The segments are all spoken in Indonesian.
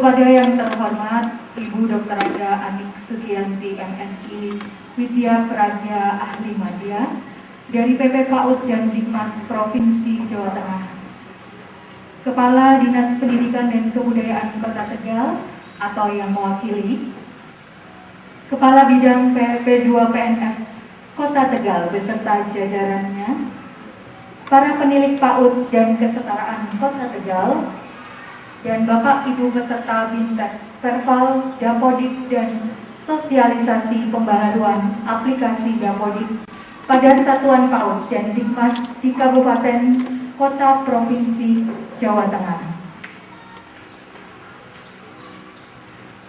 Kepada yang terhormat Ibu Dr. Anda Anik Sugianti MSI Widya Prajna Ahli Madya dari PP PAUD dan Dikmas Provinsi Jawa Tengah, Kepala Dinas Pendidikan dan Kebudayaan Kota Tegal atau yang mewakili, Kepala Bidang PP2 PNF Kota Tegal beserta jajarannya, para penilik PAUD dan Kesetaraan Kota Tegal, dan Bapak Ibu peserta Bintek Perval, Dapodik, dan Sosialisasi Pembaharuan Aplikasi Dapodik pada Satuan PAUD dan Dikmas di Kabupaten Kota Provinsi Jawa Tengah.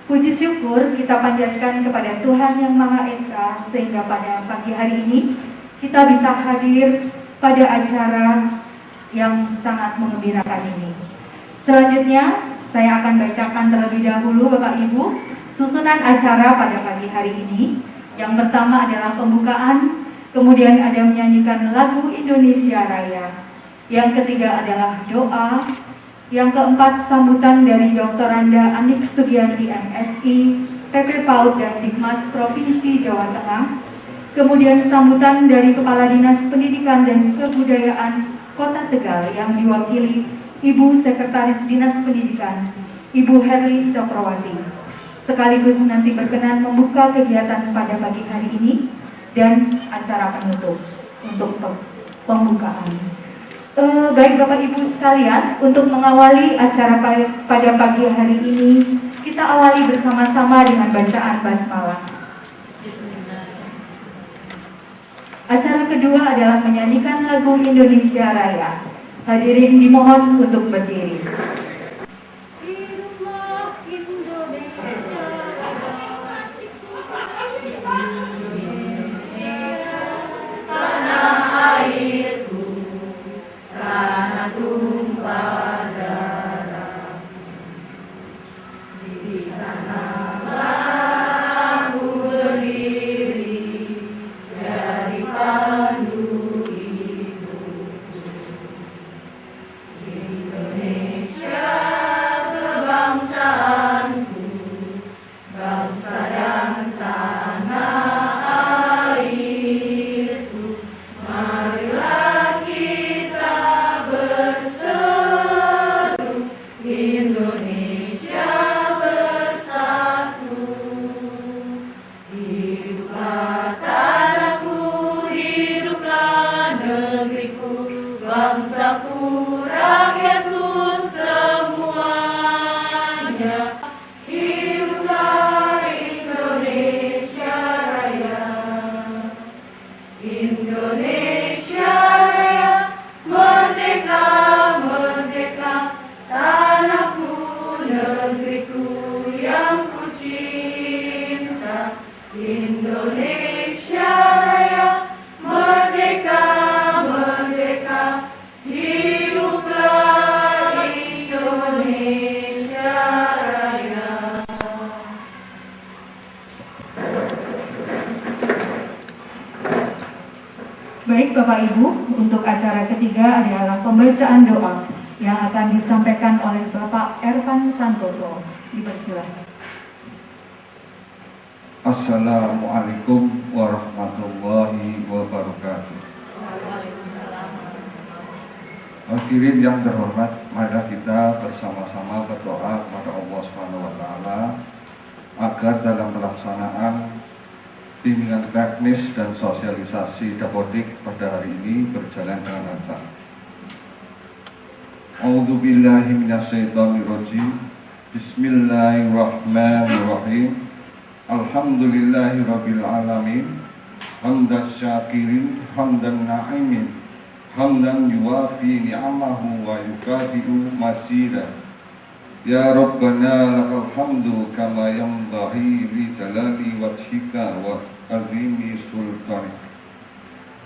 Puji syukur kita panjatkan kepada Tuhan Yang Maha Esa sehingga pada pagi hari ini kita bisa hadir pada acara yang sangat menggembirakan ini. Selanjutnya, saya akan bacakan terlebih dahulu Bapak Ibu susunan acara pada pagi hari ini. Yang pertama adalah pembukaan, kemudian ada menyanyikan lagu Indonesia Raya. Yang ketiga adalah doa. Yang keempat, sambutan dari Dr. Anda Anik Sugianti MSI, PP PAUD dan Dikmas Provinsi Jawa Tengah. Kemudian sambutan dari Kepala Dinas Pendidikan dan Kebudayaan Kota Tegal yang diwakili Ibu Sekretaris Dinas Pendidikan, Ibu Herli Cokrowati. Sekaligus nanti berkenan membuka kegiatan pada pagi hari ini dan acara penutup untuk pembukaan. Baik Bapak Ibu sekalian, untuk mengawali acara pada pagi hari ini, kita awali bersama-sama dengan bacaan basmalah. Acara kedua adalah menyanyikan lagu Indonesia Raya. Hadirin dimohon untuk berdiri. Baik Bapak Ibu, untuk acara ketiga adalah pembacaan doa yang akan disampaikan oleh Bapak Ervan Santoso. Dipersilakan. Assalamualaikum warahmatullahi wabarakatuh. Hadirin yang terhormat, mari kita bersama-sama berdoa kepada Allah SWT agar dalam pelaksanaan bimbingan teknis dan sosialisasi Dapodik pada hari ini berjalan dengan lancar. A'udzubillahi minasyaitonirrajim. Bismillahirrahmanirrahim. Alhamdulillahirabbil alamin. Hamdas syakirin, hamdan na'imin, hamdan yuwafi ni'amahu wa yukafi'u masira. Ya Rabbana lakal hamdu kama yanbaghi li jalali wajhika wa azimi sultanik.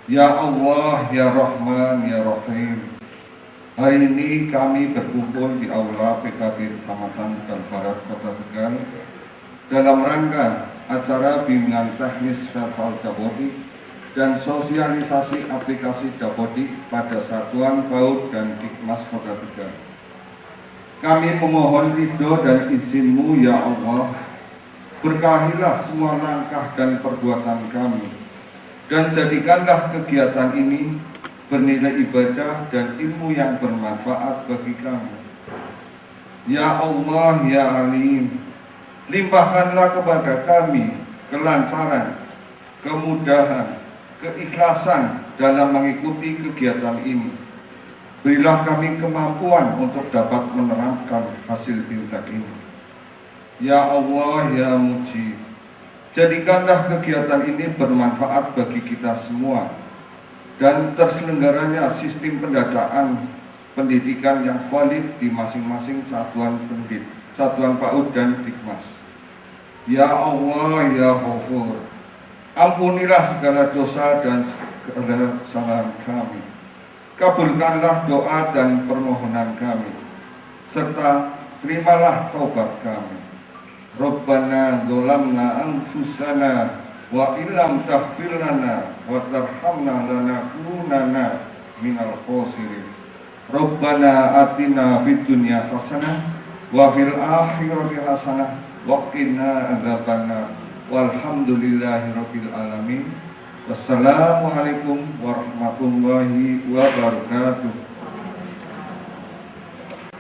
Ya Allah, Ya Rahman, Ya Rahim. Hari ini kami berkumpul di Aula PKB Kecamatan Tegal Barat Kota Tegal dalam rangka acara bimbingan teknis verbal Dapodik dan sosialisasi aplikasi Dapodik pada Satuan PAUD dan Dikmas Kota Tegal. Kami memohon ridho dan izin-Mu ya Allah. Berkahilah semua langkah dan perbuatan kami, dan jadikanlah kegiatan ini bernilai ibadah dan ilmu yang bermanfaat bagi kami. Ya Allah, ya Alim, limpahkanlah kepada kami kelancaran, kemudahan, keikhlasan dalam mengikuti kegiatan ini. Berilah kami kemampuan untuk dapat menerapkan hasil tindak ini. Ya Allah, ya Mujib, jadikanlah kegiatan ini bermanfaat bagi kita semua dan terselenggaranya sistem pendataan pendidikan yang valid di masing-masing satuan PAUD dan Dikmas. Ya Allah, ya Ghafur, ampunilah segala dosa dan segala kesalahan kami. Kabulkanlah doa dan permohonan kami, serta terimalah taubat kami. Rabbana dzolamna anfusana wa illam taghfir lana wa tarhamna lanakunanna minal khosirin. Rabbana atina fid dunya hasanah wa fil akhirati hasanah wa qina adzabannar. Walhamdulillahirabbil alamin. Wassalamualaikum warahmatullahi wabarakatuh.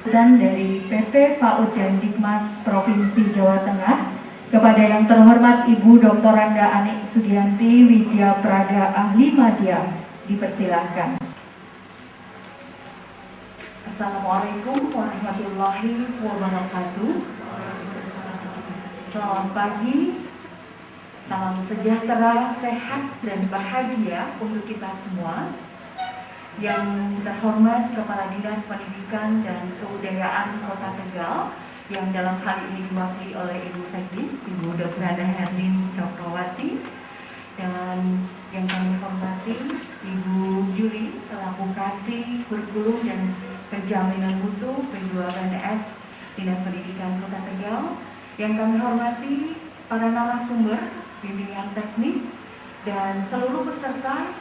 Dan dari PP PAUD dan Dikmas Provinsi Jawa Tengah kepada yang terhormat Ibu Dr. Randa Anik Sudianti Widya Prada Ahli Madya, dipersilahkan. Assalamualaikum warahmatullahi wabarakatuh. Selamat pagi. Salam sejahtera, sehat, dan bahagia untuk kita semua. Yang terhormat Kepala Dinas Pendidikan dan Kebudayaan Kota Tegal, yang dalam hal ini diwakili oleh Ibu Sekdi, Ibu Dr. Randa Herlin Cokrawati, dan yang kami hormati Ibu Juli selaku Kasih Kurikulum dan Penjaminan Mutu P2PNS Dinas Pendidikan Kota Tegal, yang kami hormati para narasumber bimbingan teknis dan seluruh peserta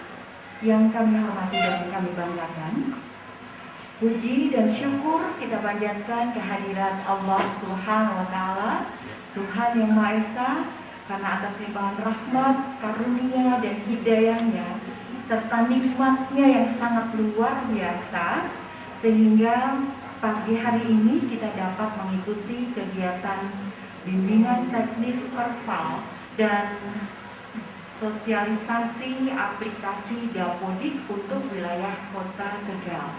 yang kami hormati dan kami banggakan. Puji dan syukur kita panjatkan kehadirat Allah Subhanahu wa Ta'ala, Tuhan yang Maha Esa, karena atas limpahan rahmat, karunia, dan hidayahnya serta nikmatnya yang sangat luar biasa, sehingga pagi hari ini kita dapat mengikuti kegiatan bimbingan teknis Perval dan sosialisasi aplikasi Dapodik untuk wilayah Kota Tegal.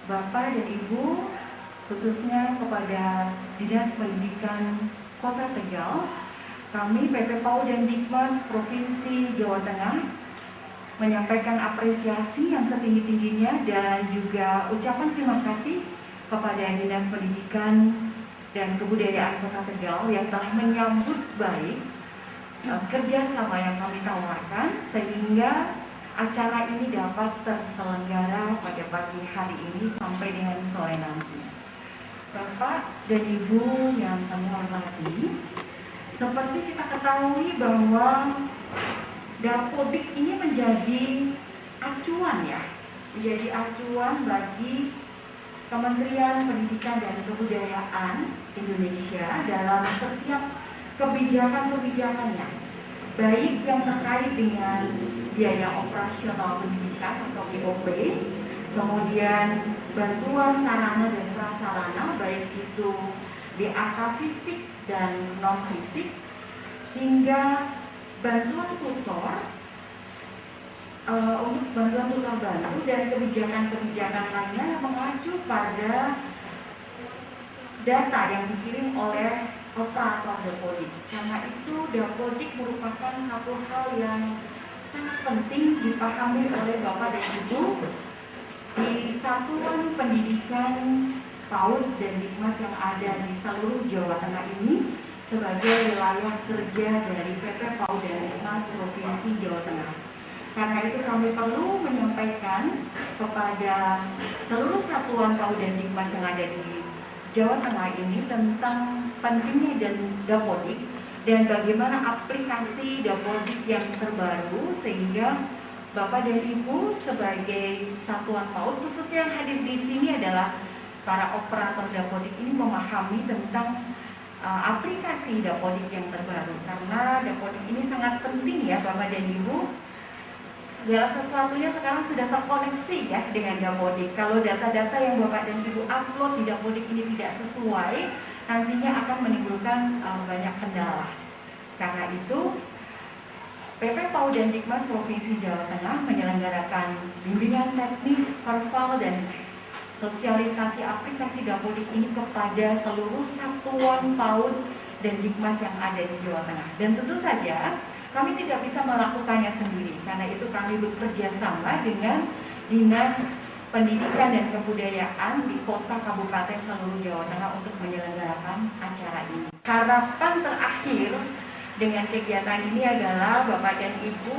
Bapak dan Ibu, khususnya kepada Dinas Pendidikan Kota Tegal, kami PP PAUD dan Dikmas Provinsi Jawa Tengah menyampaikan apresiasi yang setinggi-tingginya dan juga ucapan terima kasih kepada Dinas Pendidikan dan Kebudayaan Kota Tegal yang telah menyambut baik kerjasama yang kami tawarkan sehingga acara ini dapat terselenggara pada pagi hari ini sampai dengan sore nanti. Bapak dan Ibu yang kami hormati, seperti kita ketahui bahwa Dapodik ini menjadi acuan bagi Kementerian Pendidikan dan Kebudayaan Indonesia dalam setiap kebijakan-kebijakannya, baik yang terkait dengan biaya operasional pendidikan atau BOP, kemudian bantuan sarana dan prasarana, baik itu DAK fisik dan non-fisik, hingga bantuan tutor untuk bantuan tutor baru dan kebijakan-kebijakan lainnya yang mengacu pada data yang dikirim oleh operator Dapodik. Karena itu Dapodik merupakan satu hal yang sangat penting dipahami oleh Bapak dan Ibu di Satuan Pendidikan PAUD dan Dikmas yang ada di seluruh Jawa Tengah ini sebagai wilayah kerja dari PP PAUD dan Dikmas Provinsi Jawa Tengah. Karena itu kami perlu menyampaikan kepada seluruh satuan PAUD dan Dikmas yang ada di Jawa Tengah ini tentang pentingnya dan Dapodik dan bagaimana aplikasi Dapodik yang terbaru, sehingga Bapak dan Ibu sebagai satuan PAUD khususnya yang hadir di sini adalah para operator dapodik ini memahami tentang aplikasi dapodik yang terbaru, karena dapodik ini sangat penting ya Bapak dan Ibu. Segala sesuatunya sekarang sudah terkoneksi ya dengan dapodik. Kalau data-data yang Bapak dan Ibu upload di dapodik ini tidak sesuai, nantinya akan menimbulkan banyak kendala. Karena itu PP PAUD dan Dikmas Provinsi Jawa Tengah menyelenggarakan bimbingan teknis, perval, dan sosialisasi aplikasi dapodik ini kepada seluruh satuan PAUD dan Dikmas yang ada di Jawa Tengah. Dan tentu saja kami tidak bisa melakukannya sendiri, karena itu kami bekerja sama dengan Dinas Pendidikan dan Kebudayaan di kota kabupaten seluruh Jawa Tengah untuk menyelenggarakan acara ini. Harapan terakhir dengan kegiatan ini adalah Bapak dan Ibu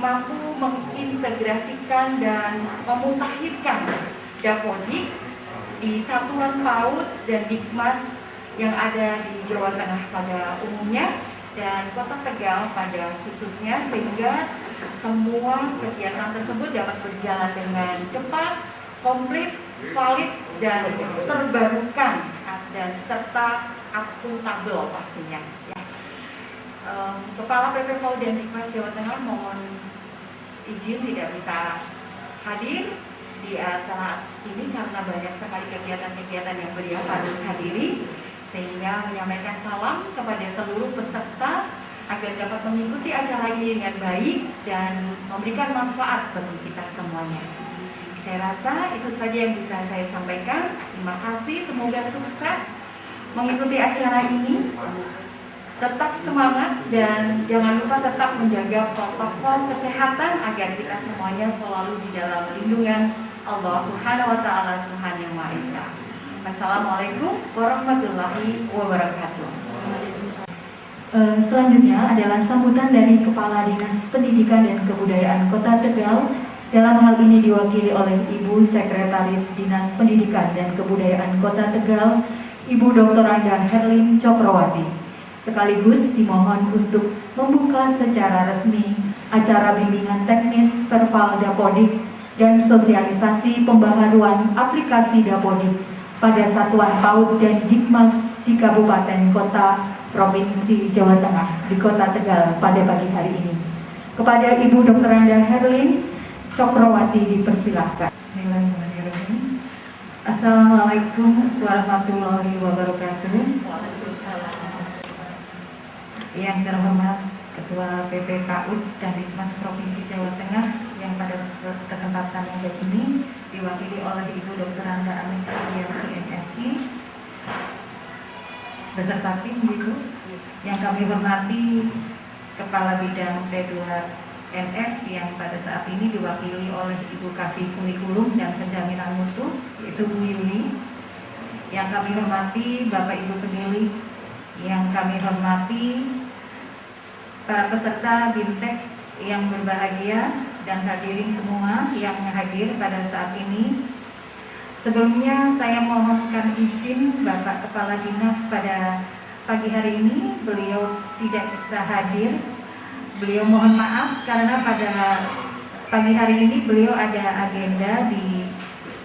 mampu mengintegrasikan dan memutakhirkan dapodik di satuan PAUD dan Dikmas yang ada di Jawa Tengah pada umumnya dan Kota Tegal pada khususnya, sehingga semua kegiatan tersebut dapat berjalan dengan cepat, komplit, valid, dan terbarukan dan serta akuntabel pastinya. Ya. Kepala PP PAUD dan Dikmas Jawa Tengah mohon izin tidak bisa hadir di acara ini karena banyak sekali kegiatan-kegiatan yang beliau harus hadiri, sehingga menyampaikan salam kepada seluruh peserta agar dapat mengikuti acara ini dengan baik dan memberikan manfaat bagi kita semuanya. Saya rasa itu saja yang bisa saya sampaikan. Terima kasih, semoga sukses mengikuti acara ini. Tetap semangat dan jangan lupa tetap menjaga protokol kesehatan agar kita semuanya selalu di dalam lindungan Allah Subhanahu wa Ta'ala, Tuhan yang Maha Esa. Assalamualaikum warahmatullahi wabarakatuh. Selanjutnya adalah sambutan dari Kepala Dinas Pendidikan dan Kebudayaan Kota Tegal. Dalam hal ini diwakili oleh Ibu Sekretaris Dinas Pendidikan dan Kebudayaan Kota Tegal, Ibu Dr. Anda Herlin Cokrowati. Sekaligus dimohon untuk membuka secara resmi acara bimbingan teknis perval dapodik dan sosialisasi pembaharuan aplikasi dapodik pada satuan PAUD dan Dikmas di Kabupaten Kota Provinsi Jawa Tengah di Kota Tegal pada pagi hari ini. Kepada Ibu Dr. Anda Herlin Cokrowati dipersilahkan. Bismillahirrahmanirrahim. Assalamualaikum warahmatullahi wabarakatuh. Yang terhormat Ketua PP PAUD dan Dikmas Provinsi Jawa Tengah yang pada kesempatan yang ini diwakili oleh Ibu Dr. Anda Anita MSI beserta tim Ibu, yang kami hormati Kepala Bidang P2NF yang pada saat ini diwakili oleh Ibu Kasih Kurikulum dan Penjaminan Mutu, yaitu Bu Yuli, yang kami hormati Bapak Ibu Pemilih, yang kami hormati para peserta BIMTEK yang berbahagia dan hadirin semua yang hadir pada saat ini. Sebelumnya saya mohonkan izin Bapak Kepala Dinas pada pagi hari ini beliau tidak bisa hadir. Beliau mohon maaf karena pada pagi hari ini beliau ada agenda di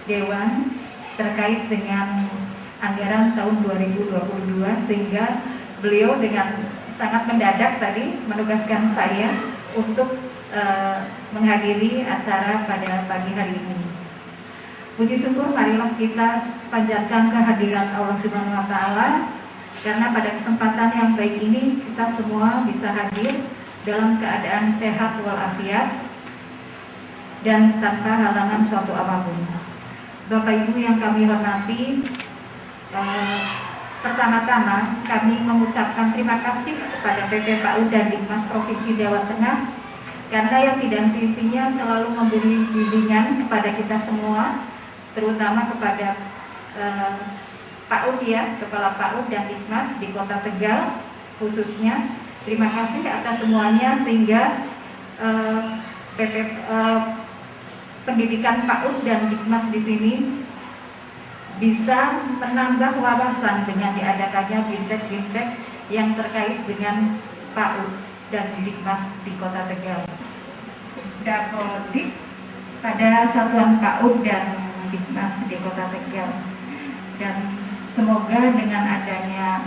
Dewan terkait dengan anggaran tahun 2022, sehingga beliau dengan sangat mendadak tadi menugaskan saya untuk menghadiri acara pada pagi hari ini. Puji syukur marilah kita panjatkan kehadiran Allah Subhanahu wa Ta'ala, karena pada kesempatan yang baik ini kita semua bisa hadir dalam keadaan sehat walafiat dan tanpa halangan suatu apapun. Bapak Ibu yang kami hormati, pertama-tama kami mengucapkan terima kasih kepada PP PAUD dan Dikmas Provinsi Jawa Tengah karena yang tidak henti-hentinya selalu memberi bimbingan kepada kita semua, terutama kepada PAUD ya, Kepala PAUD dan Dikmas di Kota Tegal khususnya. Terima kasih atas semuanya, sehingga pendidikan PAUD dan Dikmas di sini bisa menambah wawasan dengan diadakannya BIMTEK yang terkait dengan PAUD dan Dikmas di Kota Tegal. Dapodik pada satuan PAUD dan Dikmas di Kota Tegal. Dan semoga dengan adanya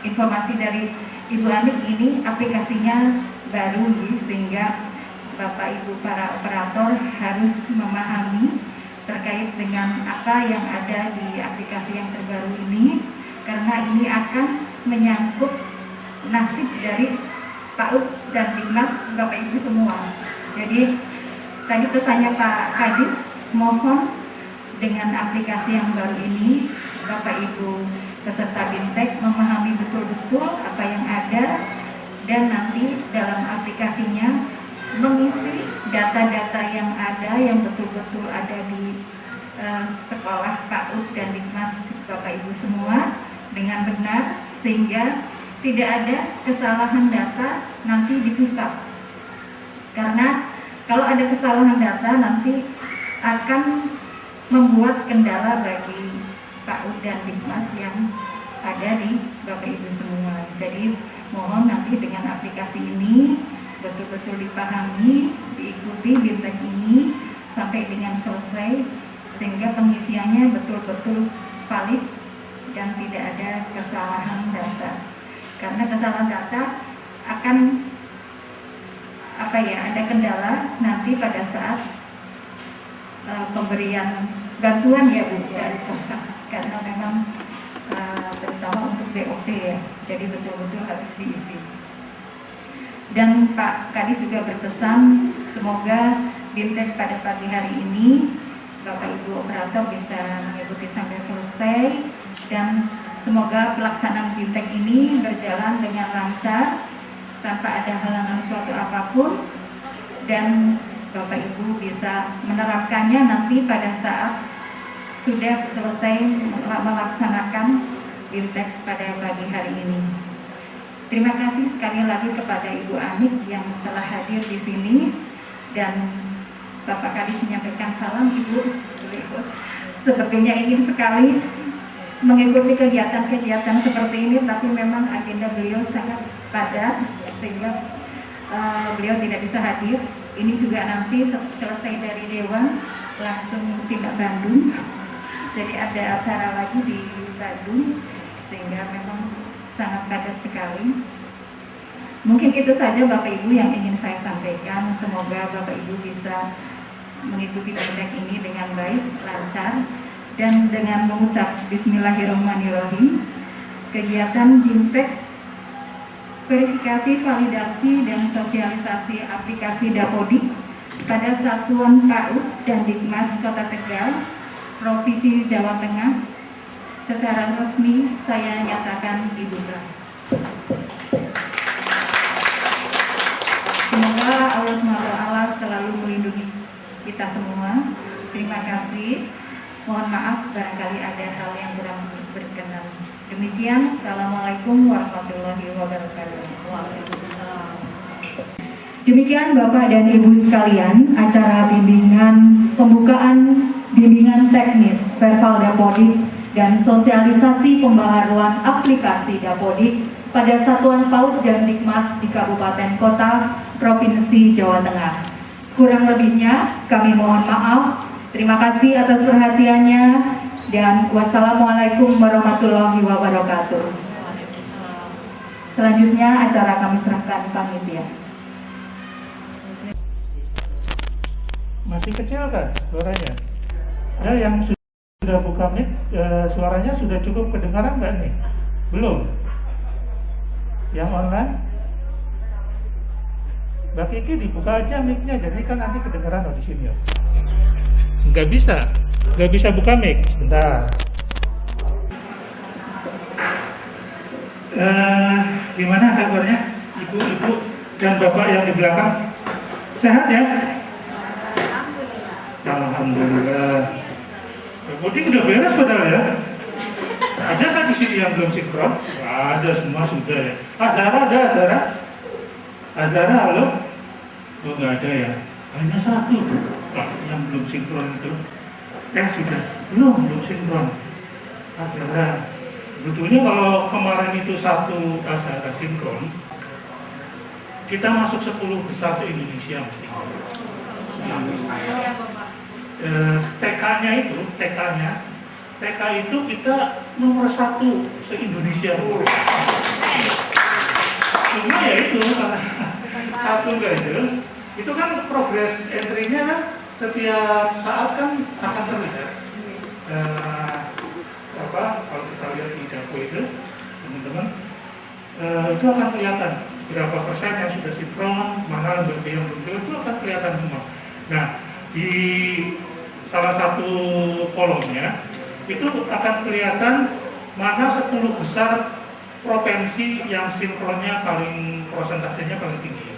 informasi dari Ibu Anik ini aplikasinya baru, sehingga Bapak Ibu para operator harus memahami terkait dengan apa yang ada di aplikasi yang terbaru ini, karena ini akan menyangkut nasib dari PAUD dan Dikmas Bapak Ibu semua. Jadi tadi pesannya Pak Kadis, mohon dengan aplikasi yang baru ini Bapak Ibu peserta BIMTEK memahami betul-betul apa yang ada, dan nanti dalam aplikasinya mengisi data-data yang ada, yang betul-betul ada di sekolah PAUD dan Dikmas Bapak Ibu semua dengan benar, sehingga tidak ada kesalahan data nanti di pusat. Karena kalau ada kesalahan data nanti akan membuat kendala bagi PAUD dan Dikmas yang ada di Bapak Ibu semua. Jadi mohon nanti dengan aplikasi ini betul-betul dipahami, diikuti BIMTEK ini sampai dengan selesai, sehingga pengisiannya betul-betul valid dan tidak ada kesalahan data. Karena kesalahan data akan ada kendala nanti pada saat pemberian bantuan ya Bu dari pusat, karena memang terutama untuk BOP ya, jadi betul-betul harus diisi. Dan Pak Kadis juga berpesan semoga BIMTEK pada pagi hari ini Bapak Ibu operator bisa mengikuti sampai selesai, dan semoga pelaksanaan BIMTEK ini berjalan dengan lancar tanpa ada halangan suatu apapun, dan Bapak Ibu bisa menerapkannya nanti pada saat sudah selesai melaksanakan BIMTEK pada pagi hari ini. Terima kasih sekali lagi kepada Ibu Anik yang telah hadir di sini, dan Bapak Kadis menyampaikan salam. Ibu sepertinya ingin sekali mengikuti kegiatan-kegiatan seperti ini, tapi memang agenda beliau sangat padat sehingga beliau tidak bisa hadir. Ini juga nanti selesai dari Dewan langsung tindak Bandung, jadi ada acara lagi di Bandung, sehingga memang sangat padat sekali. Mungkin itu saja Bapak Ibu yang ingin saya sampaikan. Semoga Bapak Ibu bisa mengikuti BIMTEK ini dengan baik, lancar, dan dengan mengucap Bismillahirrahmanirrahim. Kegiatan BIMTEK verifikasi, validasi, dan sosialisasi aplikasi Dapodik pada Satuan PAUD dan Dikmas Kota Tegal, Provinsi Jawa Tengah, secara resmi saya nyatakan dibuka. Semoga Allah SWT selalu melindungi kita semua. Terima kasih. Mohon maaf barangkali ada hal yang kurang berkenan. Demikian, Assalamualaikum warahmatullahi wabarakatuh. Demikian Bapak dan Ibu sekalian, acara pembukaan bimbingan teknis Perval Dapodik dan sosialisasi pembaharuan aplikasi Dapodik pada Satuan PAUD dan Dikmas di Kabupaten Kota Provinsi Jawa Tengah. Kurang lebihnya kami mohon maaf. Terima kasih atas perhatiannya, dan wassalamualaikum warahmatullahi wabarakatuh. Selanjutnya acara kami serahkan panitia. Masih kecil kan suaranya? Ya, yang sudah buka mic, suaranya sudah cukup kedengaran nggak nih? Belum? Yang online? Mbak Kiki dibuka aja mic-nya, jadi kan nanti kedengaran di sini. Nggak bisa buka mic. Bentar. Gimana kabarnya ibu-ibu dan bapak yang di belakang? Sehat ya? Alhamdulillah. Voting udah beres padahal ya. Ada kan di sini yang belum sinkron? Ada, semua sudah ya. Azhara ada, Azhara? Azhara halo? Oh nggak ada ya. Hanya satu Pak yang belum sinkron itu. Sudah belum sinkron. Azhara. Sebetulnya kalau kemarin itu satu Azhara sinkron, kita masuk 10 besar se Indonesia mesti. TK-nya TK itu kita nomor 1 se-Indonesia. Cuma ya itu, satu ganjil, itu kan progres entry-nya kan setiap saat kan akan terlihat. Kalau kita lihat di dapur itu, teman-teman, itu akan kelihatan berapa persen yang sudah sinkron, mana lembaga yang belum, itu akan kelihatan semua. Nah, di salah satu kolomnya itu akan kelihatan mana 10 besar provinsi yang sinkronnya prosentasenya paling tinggi.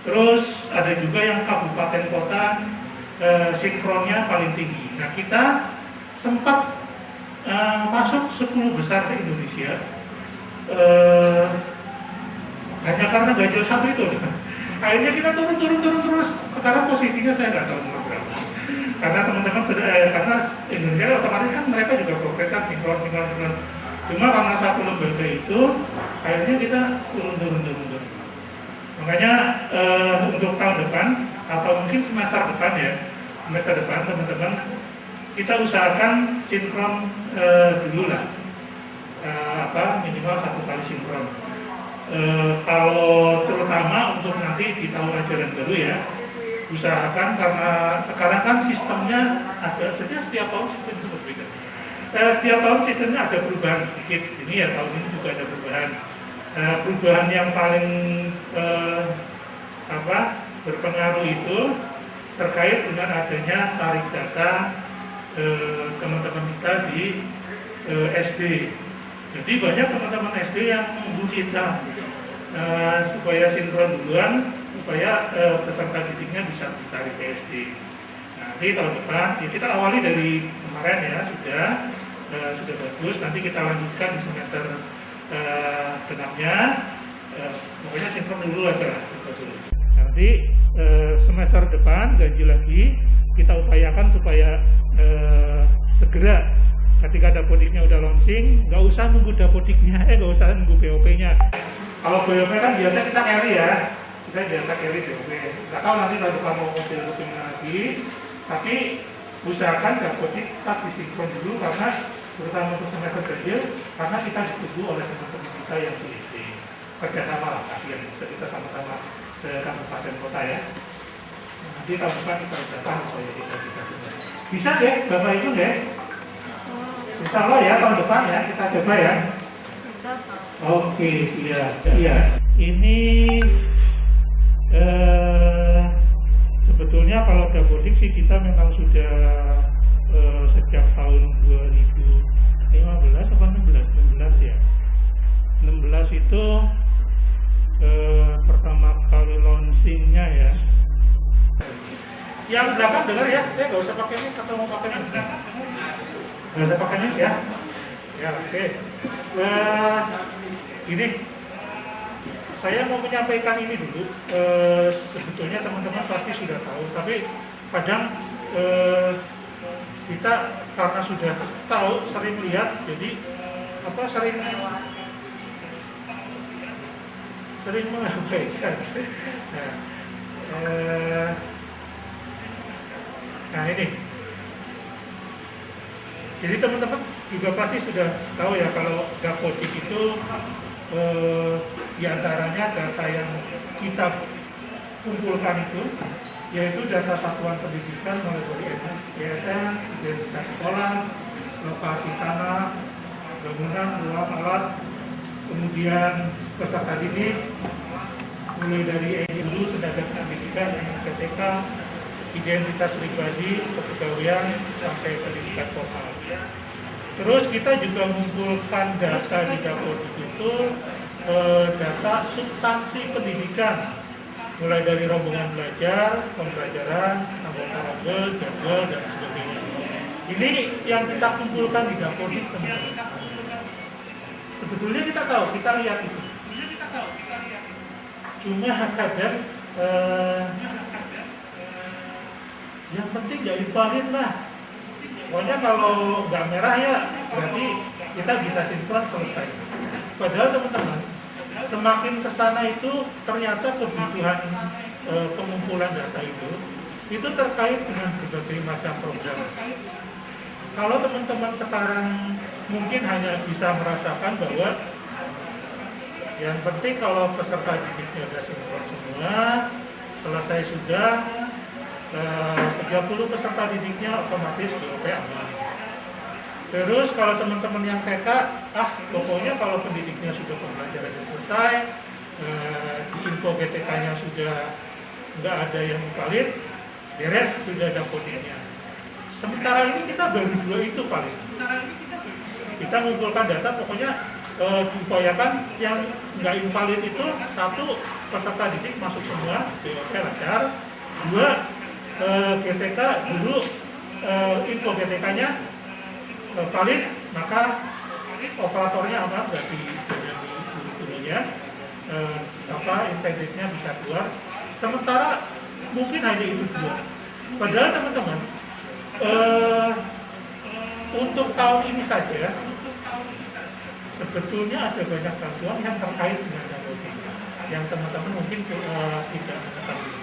Terus ada juga yang kabupaten kota sinkronnya paling tinggi. Nah, kita sempat masuk 10 besar di Indonesia hanya karena gajah satu itu. Akhirnya kita turun terus. Sekarang posisinya saya nggak tahu nomor berapa. Karena teman-teman sudah karena Indonesia otomatis kan mereka juga progres kan sinkron. Cuma karena satu lembaga itu akhirnya kita turun. Makanya untuk tahun depan atau mungkin semester depan teman-teman kita usahakan sinkron dulu lah, minimal 1 kali sinkron. Kalau terutama untuk nanti di tahun ajaran baru ya, usahakan karena sekarang kan sistemnya ada setiap tahun sistem itu berbeda. Setiap tahun sistemnya ada perubahan sedikit. Ini ya tahun ini juga ada perubahan. Perubahan yang paling berpengaruh itu terkait dengan adanya tarik data teman-teman kita di SD. Jadi banyak teman-teman SD yang menunggu kita supaya sinkron duluan, supaya peserta didiknya bisa ditarik ke SD. Nanti tahun depan, ya kita awali dari kemarin ya, sudah bagus. Nanti kita lanjutkan di semester genapnya. Pokoknya sinkron dulu aja lah. Nanti semester depan ganjil lagi, kita upayakan supaya segera ketika dapodiknya udah launching, nggak usah nunggu dapodiknya, nggak usah nunggu BOP-nya. Kalau BOP kan biasa kita carry ya, kita biasa carry BOP. Nggak tahu nanti kalau depan mau mobil lagi, tapi usahakan dapodik tetap disinkron dulu karena terutama untuk semester ganjil, karena kita ditunggu oleh teman-teman kita yang di SD. Kerjasama lah, kasihan kita sama-sama ke kabupaten kota ya. Nanti tahun depan kita datang supaya kita bisa deh, Bapak Ibu deh. Insya Allah ya tahun depan ya kita coba ya. Oke, iya. Ini sebetulnya kalau dapodik sih kita memang sudah sejak tahun 2015 atau 16 ya. 16 itu pertama kali launchingnya ya. Yang belakang dengar ya, nggak usah pakai ini atau mau pakai ini. Nggak usah pakai ini ya. Ya oke. Ini saya mau menyampaikan ini dulu. Sebetulnya teman-teman pasti sudah tahu, tapi kadang kita karena sudah tahu, sering lihat, jadi sering mengabaikan. Nah ini, jadi teman-teman juga pasti sudah tahu ya kalau dapodik itu diantaranya data yang kita kumpulkan itu yaitu data satuan pendidikan mulai dari ISN, identitas sekolah, lokasi tanah, bangunan, ruang alat, kemudian peserta didik, mulai dari dulu tenaga pendidikan, PTK, identitas pribadi, kepegawaian, sampai pendidikan formal. Terus kita juga mengumpulkan data di dapodik itu data substansi pendidikan, mulai dari rombongan belajar, pembelajaran, anggota ragel, jadwal, dan sebagainya. Ini yang kita kumpulkan di dapodik, teman-teman. Sebetulnya kita tahu, kita lihat itu. Cuma kadang yang penting jadi valid lah. Pokoknya kalau nggak merah ya berarti kita bisa sinkron selesai. Padahal teman-teman, semakin kesana itu ternyata kebutuhan pengumpulan data itu terkait dengan berbagai macam program. Kalau teman-teman sekarang mungkin hanya bisa merasakan bahwa yang penting kalau peserta didiknya sudah sinkron semua, selesai sudah 30 peserta didiknya otomatis DOP aman. Terus kalau teman-teman yang TK, pokoknya kalau pendidiknya sudah pembelajarannya selesai, di info GTK-nya sudah nggak ada yang valid, beres sudah dapotiknya. Sementara ini kita baru 2 itu paling. Kita mengumpulkan data, pokoknya diupayakan yang nggak invalid itu 1 peserta didik masuk semua, DOP lancar. 2 GTK dulu info GTK-nya valid, maka operatornya aman, berarti dengan dulunya insentifnya bisa keluar. Sementara mungkin hanya itu 2. Padahal teman-teman untuk tahun ini saja sebetulnya ada banyak bantuan yang terkait dengan dapodik yang teman-teman mungkin tidak mengetahui.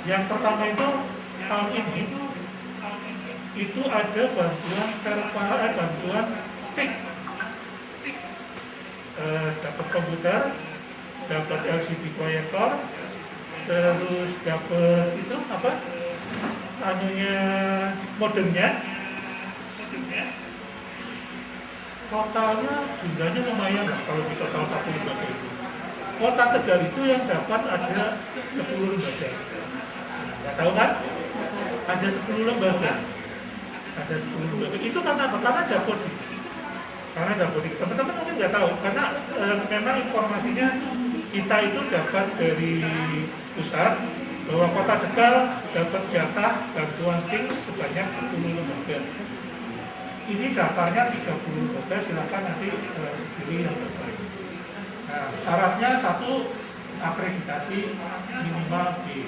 Yang pertama itu tahun ini itu ada bantuan bantuan TIK, dapat komputer, dapat LCD proyektor, terus dapat itu modemnya. Totalnya jumlahnya lumayan lah kalau di total 1 lembaga itu. Kota Tegal itu yang dapat ada 10 lembaga. Nggak tahu kan? Ada 10 lembaga. Ada 10 lembaga. Itu karena apa? Karena dapodik. Karena dapodik. Teman-teman mungkin nggak tahu. Karena memang informasinya kita itu dapat dari pusat bahwa Kota Tegal dapat jatah bantuan TIK sebanyak 10 lembaga. Ini daftarnya 30 lembaga, silakan nanti pilih yang terbaik. Nah, syaratnya 1 akreditasi minimal B.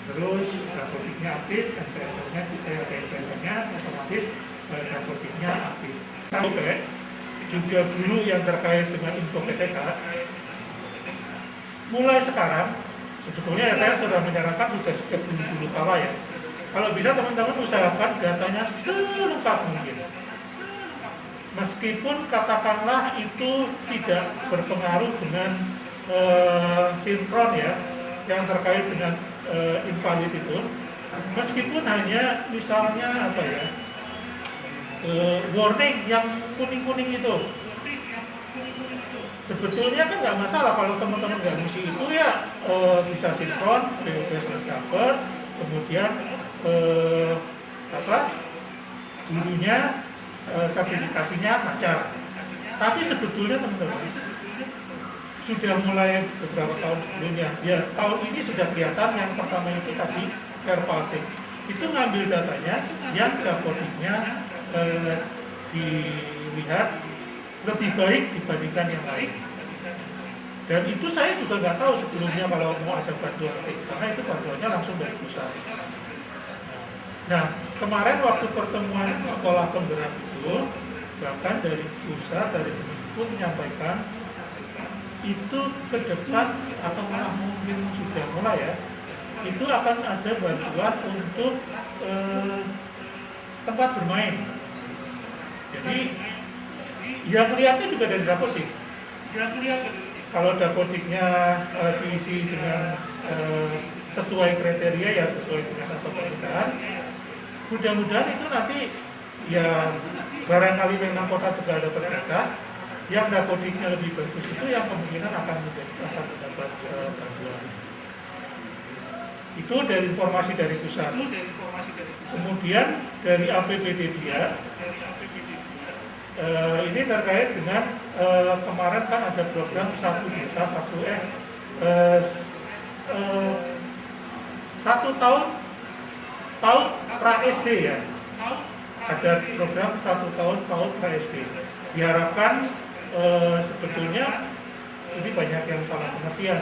Terus dapodiknya aktif, NPSS-nya otomatis dapodiknya aktif. Sampai juga dulu yang terkait dengan info PTK, mulai sekarang sebetulnya saya sudah menyarankan sudah sejak dulu kala ya. Kalau bisa teman-teman usahakan datanya selengkap mungkin. Meskipun katakanlah itu tidak berpengaruh dengan sinkron ya, yang terkait dengan invalid itu, meskipun hanya misalnya warning yang kuning-kuning itu, sebetulnya kan nggak masalah kalau teman-teman nggak ngisi itu ya, bisa sinkron, DOP dapat, kemudian gurunya sertifikasinya lancar. Tapi sebetulnya teman-teman sudah mulai beberapa tahun sebelumnya, ya tahun ini sudah kelihatan. Yang pertama itu tadi Verpaltik itu ngambil datanya yang dapodiknya dilihat lebih baik dibandingkan yang lain. Dan itu saya juga nggak tahu sebelumnya kalau mau ada bantuan TIK, karena itu bantuannya langsung dari pusat. Nah, kemarin waktu pertemuan sekolah penggerak itu, bahkan dari pusat, dari Kemendikbud menyampaikan itu ke depan atau malah mungkin sudah mulai ya, itu akan ada bantuan untuk tempat bermain. Jadi yang lihatnya juga dari dapodik. Kalau dapodiknya diisi dengan sesuai kriteria ya, sesuai dengan atau permintaan, mudah-mudahan itu nanti ya barangkali memang Kota Tegal dapat data, yang dapodiknya lebih bagus itu yang kemungkinan akan mendapat bantuan. Itu dari informasi dari pusat. Kemudian dari APBD dia, ini terkait dengan kemarin kan ada program 1 desa 1 tahun pra SD ya. Ada program 1 tahun pra SD. Diharapkan sebetulnya ini banyak yang salah pengertian.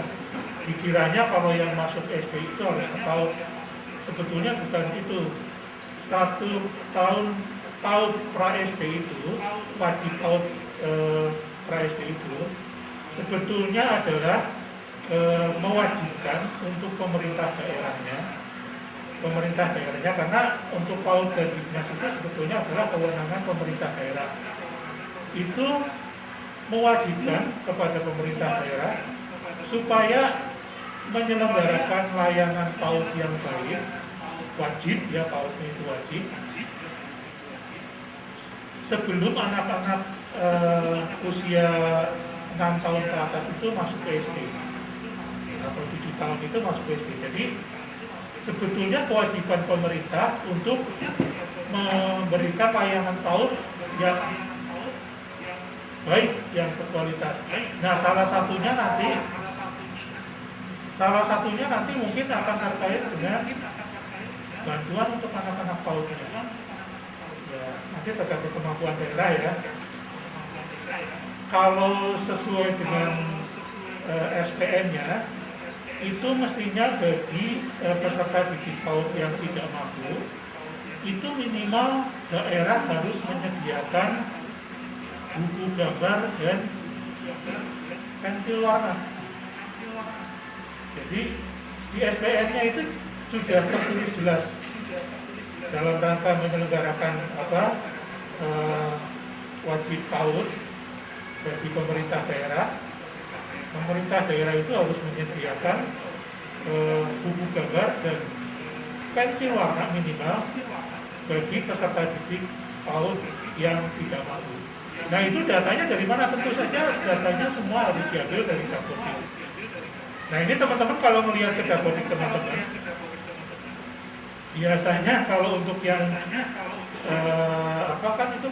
Dikiranya kalau yang masuk SD itu harus setahun. Sebetulnya bukan itu. 1 tahun pra SD itu, wajib tahun pra SD itu sebetulnya adalah mewajibkan untuk pemerintah daerahnya pemerintah daerahnya, karena untuk PAUD dan Dinas itu sebetulnya adalah kewenangan pemerintah daerah. Itu mewajibkan kepada pemerintah daerah supaya menyelenggarakan layanan PAUD yang baik, wajib ya, PAUD-nya itu wajib, sebelum anak-anak usia 6 tahun ke atas itu masuk ke SD atau 7 tahun itu masuk ke SD. Jadi sebetulnya kewajiban pemerintah untuk memberikan layanan PAUD yang baik, yang berkualitas. Nah, salah satunya nanti mungkin akan terkait dengan bantuan untuk anak-anak PAUD. Ya, nanti tergantung kemampuan daerah ya. Kalau sesuai dengan SPN-nya, itu mestinya bagi peserta didik PAUD yang tidak mampu, itu minimal daerah harus menyediakan buku gambar dan pensil warna. Jadi di SPN-nya itu sudah tertulis jelas dalam rangka menyelenggarakan wajib PAUD bagi pemerintah daerah. Pemerintah daerah itu harus menyediakan buku gambar dan pensil warna minimal bagi peserta didik PAUD yang tidak mampu. Nah, itu datanya dari mana? Tentu saja datanya semua harus diambil dari Dapodik. Nah, ini teman-teman kalau melihat ke Dapodik teman-teman, biasanya kalau untuk yang kan itu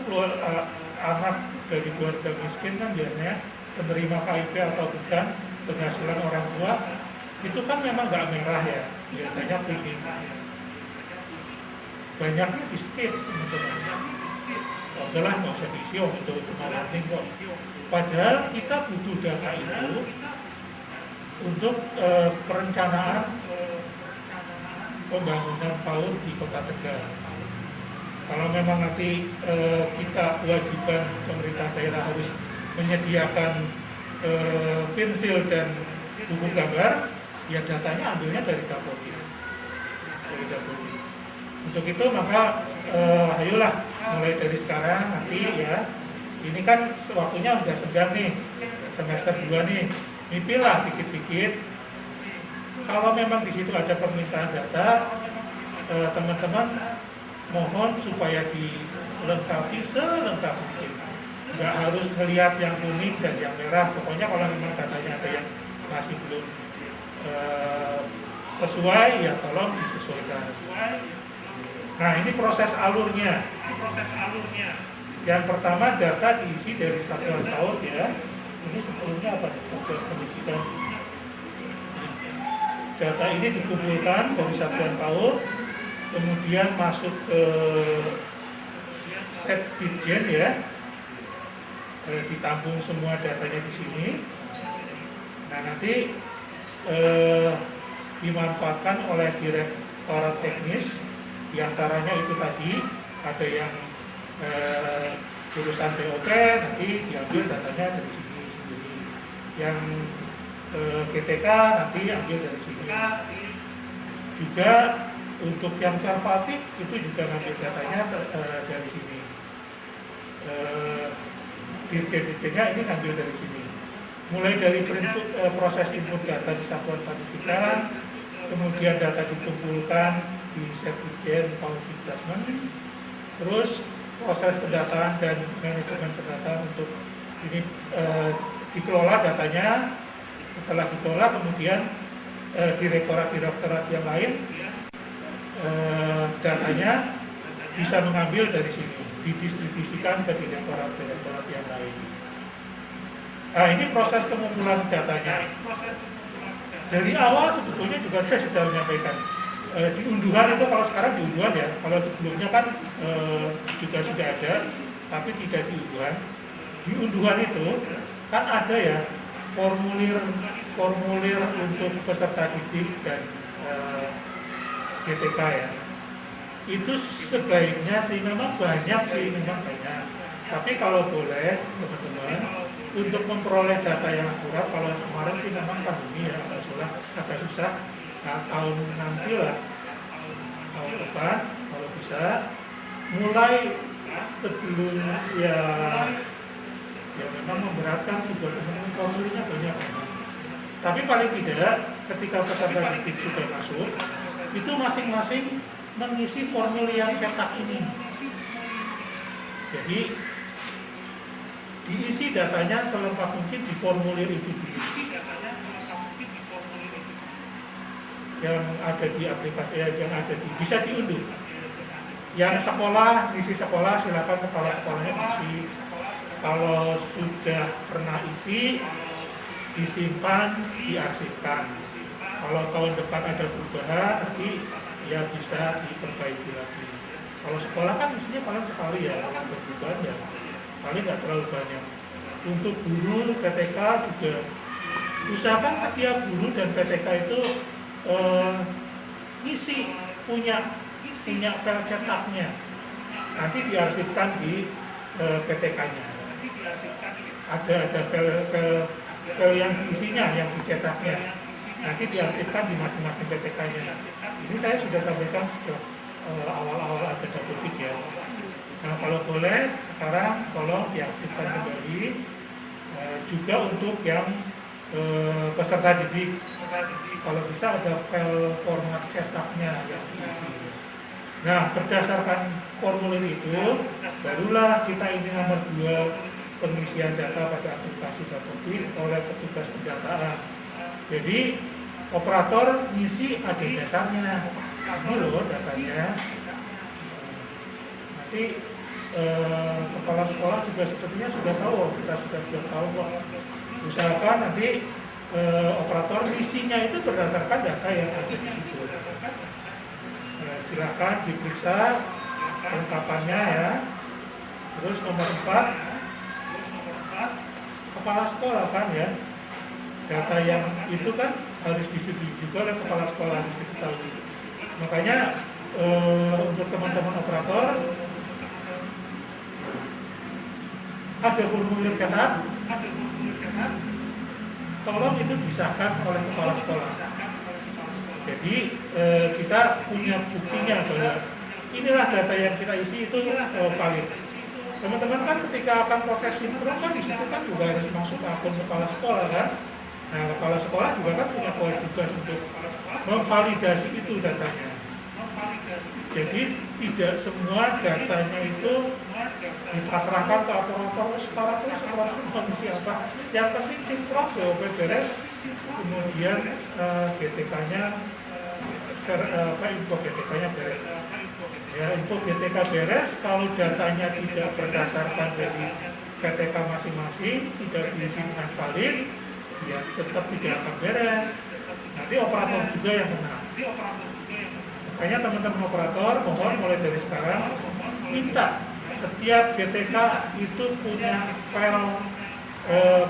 anak dari keluarga miskin kan biasanya penerima KIP atau bukan, penghasilan orang tua, itu kan memang nggak merah ya, biasanya pingin. Banyaknya di skip teman-teman. Udahlah, nggak usah diisi, itu cuma warning kok. Padahal kita butuh data itu untuk perencanaan pembangunan PAUD di Kota Tegal. Kalau memang nanti kita kewajiban pemerintah daerah harus menyediakan pensil dan buku gambar, ya datanya ambilnya dari Dapodik. Untuk itu maka ayolah mulai dari sekarang nanti ya, ini kan waktunya udah senggang nih, semester 2 nih, mimpilah dikit-dikit. Kalau memang di situ ada permintaan data, teman-teman mohon supaya dilengkapi selengkap mungkin. Nggak harus melihat yang kuning dan yang merah, pokoknya kalau memang datanya ada yang masih belum sesuai, ya tolong disesuaikan. Nah, ini proses alurnya. Yang pertama data diisi dari satuan PAUD ya. Ini sebelumnya apa? Satuan pendidikan. Data ini dikumpulkan dari satuan PAUD, kemudian masuk ke set Ditjen ya. Ditampung semua datanya di sini. Nah, nanti dimanfaatkan oleh Direktorat Teknis. Di antaranya itu tadi ada yang jurusan BOT, nanti diambil datanya dari sini sendiri. Yang GTK nanti ambil dari sini. Juga untuk yang Verbatik itu juga ngambil datanya dari sini. Dirjen-dirjennya ini ngambil dari sini. Mulai dari proses input data di satuan pendidikan, kemudian data dikumpulkan di set Ditjen PAUD Ditdasmen, terus proses pendataan dan manajemen pendataan untuk ini dikelola datanya. Setelah dikelola kemudian direktorat yang lain datanya bisa mengambil dari sini, didistribusikan ke direktorat yang lain. Nah, ini proses pengumpulan datanya. Dari awal sebetulnya juga saya sudah menyampaikan di unduhan itu, kalau sekarang di unduhan ya, kalau sebelumnya kan juga sudah ada, tapi tidak di unduhan. Di unduhan itu kan ada ya formulir untuk peserta didik dan GTK ya. Itu sebaiknya sih memang banyak. Tapi kalau boleh teman-teman untuk memperoleh data yang akurat, kalau kemarin sih memang pandemi ya agak susah. Nah, tahun nanti lah tahun depan kalau bisa mulai sebelum ya memang memberatkan juga teman-teman formulirnya banyak. Tapi paling tidak ketika peserta didik sudah masuk, itu masing-masing mengisi formulir yang cetak ini. Jadi diisi datanya selengkap mungkin di formulir itu dulu. Yang ada di aplikasi, yang ada di bisa diunduh. Yang sekolah, isi sekolah silakan kepala sekolahnya isi. Kalau sudah pernah isi, disimpan, diarsipkan. Kalau tahun depan ada perubahan, nanti ya bisa diperbaiki lagi. Kalau sekolah kan isinya paling sekali ya, kalau perubahan ya paling nggak terlalu banyak. Untuk guru PTK juga usahakan setiap guru dan PTK itu ngisi punya file cetaknya, nanti diarsipkan di PTK-nya. Ada file yang diisinya, yang dicetaknya, nanti diarsipkan di masing-masing PTK-nya. Ini saya sudah sampaikan sejak awal-awal ada dapodik ya. Nah kalau boleh sekarang tolong diaktifkan kembali juga untuk yang peserta didik. Kalau bisa ada file format cetaknya yang diisi. Nah berdasarkan formulir itu barulah kita ini nomor 2 pengisian data pada aplikasi dapodik oleh petugas pendataan. Jadi operator ngisi ada dasarnya, ini loh datanya. Nanti kepala sekolah juga sepertinya sudah tahu, kita sudah tahu kok. Usahakan nanti operator ngisinya itu berdasarkan data yang ada di situ. Silakan diperiksa kelengkapannya ya. Terus nomor 4 kepala sekolah kan ya, data yang itu kan harus disetujui juga oleh kepala sekolah, harus diketahui. Makanya untuk teman-teman operator ada formulir cetak, tolong itu disahkan oleh kepala sekolah. Jadi kita punya buktinya bahwa inilah data yang kita isi itu valid. Teman-teman kan ketika akan proses sinkron kan di situ kan juga harus masuk akun kepala sekolah kan. Nah kepala sekolah juga kan punya kewajiban untuk memvalidasi itu datanya. Jadi tidak semua datanya itu dipasrahkan ke operator secara kondisi apa. Yang penting sinkron jawaban beres, kemudian GTK-nya info GTK-nya beres. Ya, info GTK beres, kalau datanya tidak berdasarkan dari PTK masing-masing, tidak diisi dengan valid, ya tetap tidak akan beres. Nanti operator juga yang kena. Makanya teman-teman operator mohon mulai dari sekarang minta setiap GTK itu punya file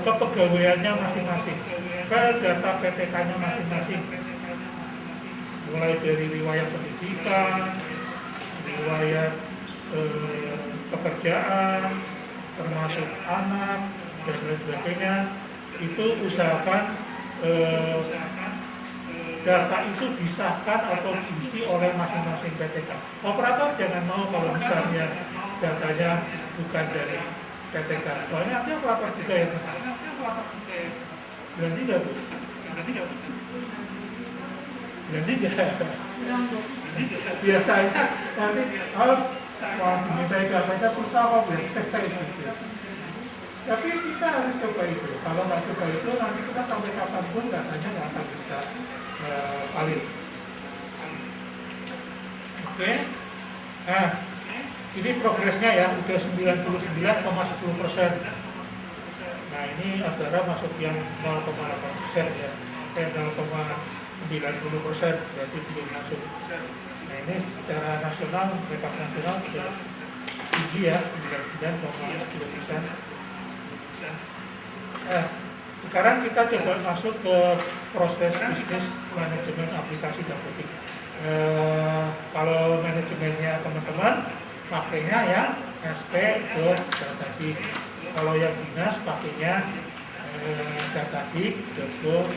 kepegawaiannya masing-masing, file data PTK-nya masing-masing, mulai dari riwayat pendidikan, riwayat pekerjaan, termasuk anak dan lain sebagainya. Itu usahakan data itu disahkan atau diisi oleh masing-masing PTK. Operator jangan mau kalau misalnya datanya bukan dari PTK. Soalnya nanti operator juga yang berarti nggak Bu? Berarti nggak? Biasanya nanti mau diminta datanya susah kok PTK gitu. Tapi kita harus coba itu. Kalau nggak coba itu nanti kita sampai kapanpun datanya nggak akan bisa valid. Oke. Nah, ini progresnya ya udah 99,10%. Nah ini Azhara masuk yang 0,8% ya, 0,90% berarti belum masuk. Nah ini secara nasional, rekap nasional sudah tinggi ya, 99,10%. Sekarang kita coba masuk ke proses bisnis manajemen aplikasi dapodik. Kalau manajemennya teman-teman pakainya yang sp.dapodik. Kalau yang dinas pakainya dapodik.go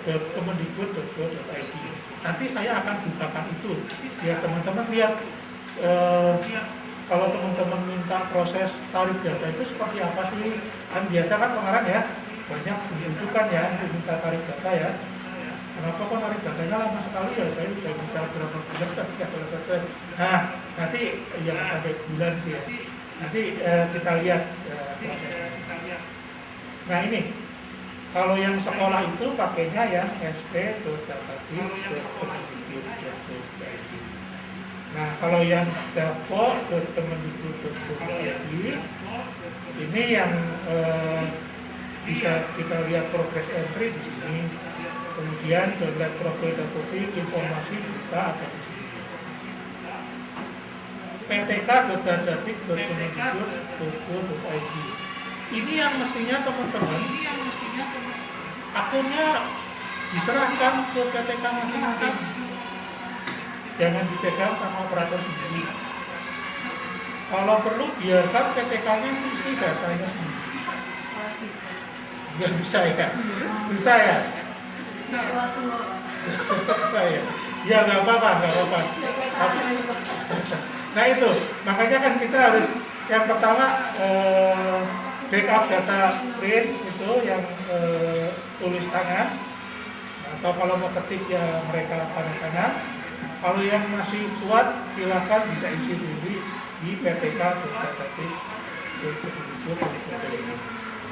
kemendikbud.go.id. Nanti saya akan bukakan itu biar teman-teman lihat kalau teman-teman minta proses tarik data itu seperti apa sih. Kan biasa kan kemarin ya banyak dibutuhkan ya untuk minta tarik data ya. Kenapa kok tarik datanya lama sekali ya, saya bisa minta berapa bulan tapi nggak selesai. Nah nanti ya sampai bulan sih ya. Nanti kita lihat prosesnya. Nah ini kalau yang sekolah itu pakainya yang sp.datatik.kemendikbud.go.id. Nah kalau yang dapo.kemendikbud.go.id ini yang bisa kita lihat progress entry di sini. Kemudian download profil dapodik, informasi berita ada di sini. ptk.datatik.kemendikbud.go.id. Ini yang mestinya teman-teman akunnya diserahkan ke PTK masing-masing. Jangan dipegang sama operator sendiri. Kalau perlu biarkan PTK-nya isi datanya sendiri. Nggak bisa ya? Bisa ya? Bisa ya? Ya nggak apa-apa. Tapi, nah itu, makanya kan kita harus yang pertama backup data print itu yang tulis tangan, atau kalau mau ketik ya mereka tanda tangan. Kalau yang masih kuat silakan bisa isi dulu di ptk.datatik.kemendikbud.go.id.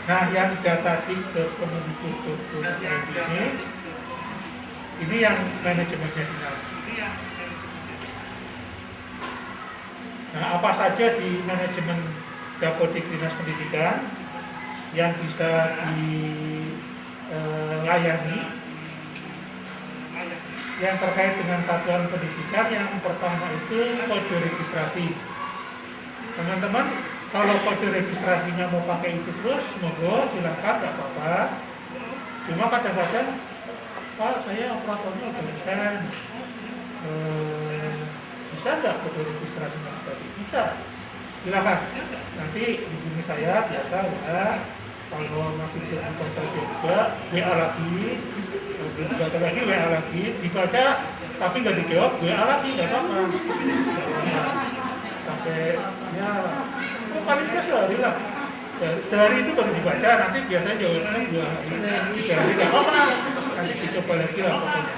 Nah yang datatik.kemendikbud.go.id ini yang manajemennya dinas. Nah apa saja di manajemen Dapodik Dinas Pendidikan yang bisa dilayani yang terkait dengan satuan pendidikan. Yang pertama itu kode registrasi. Teman-teman kalau kode registrasinya mau pakai itu terus, monggo silakan, nggak apa-apa. Cuma kadang-kadang Pak saya operatornya udah bisa nggak kode registrasinya tadi? Bisa, silakan. Nanti hubungi saya biasa ya. Kalau masih belum konsultasi juga, WA lagi, WA lagi, dibaca tapi nggak dijawab, WA lagi, nggak apa-apa. Sampai ya paling sehari lah. Sehari itu baru dibaca, nanti biasanya jawabnya 2 hari, 3 hari, nggak apa-apa. Nanti dicoba lagi lah pokoknya.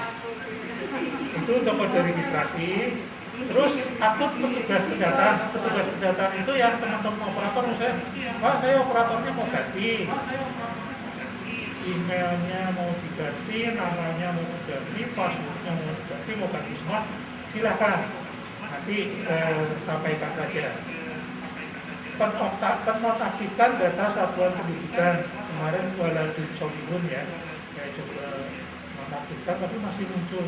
Itu untuk kode registrasi. Terus akun petugas pendataan itu yang teman-teman operator misalnya, Pak saya operatornya mau ganti, emailnya mau diganti, namanya mau diganti, passwordnya mau diganti, mau ganti semua, silakan nanti sampaikan saja. Penonaktifkan data satuan pendidikan kemarin Waladun Solihun ya, saya coba menonaktifkan tapi masih muncul.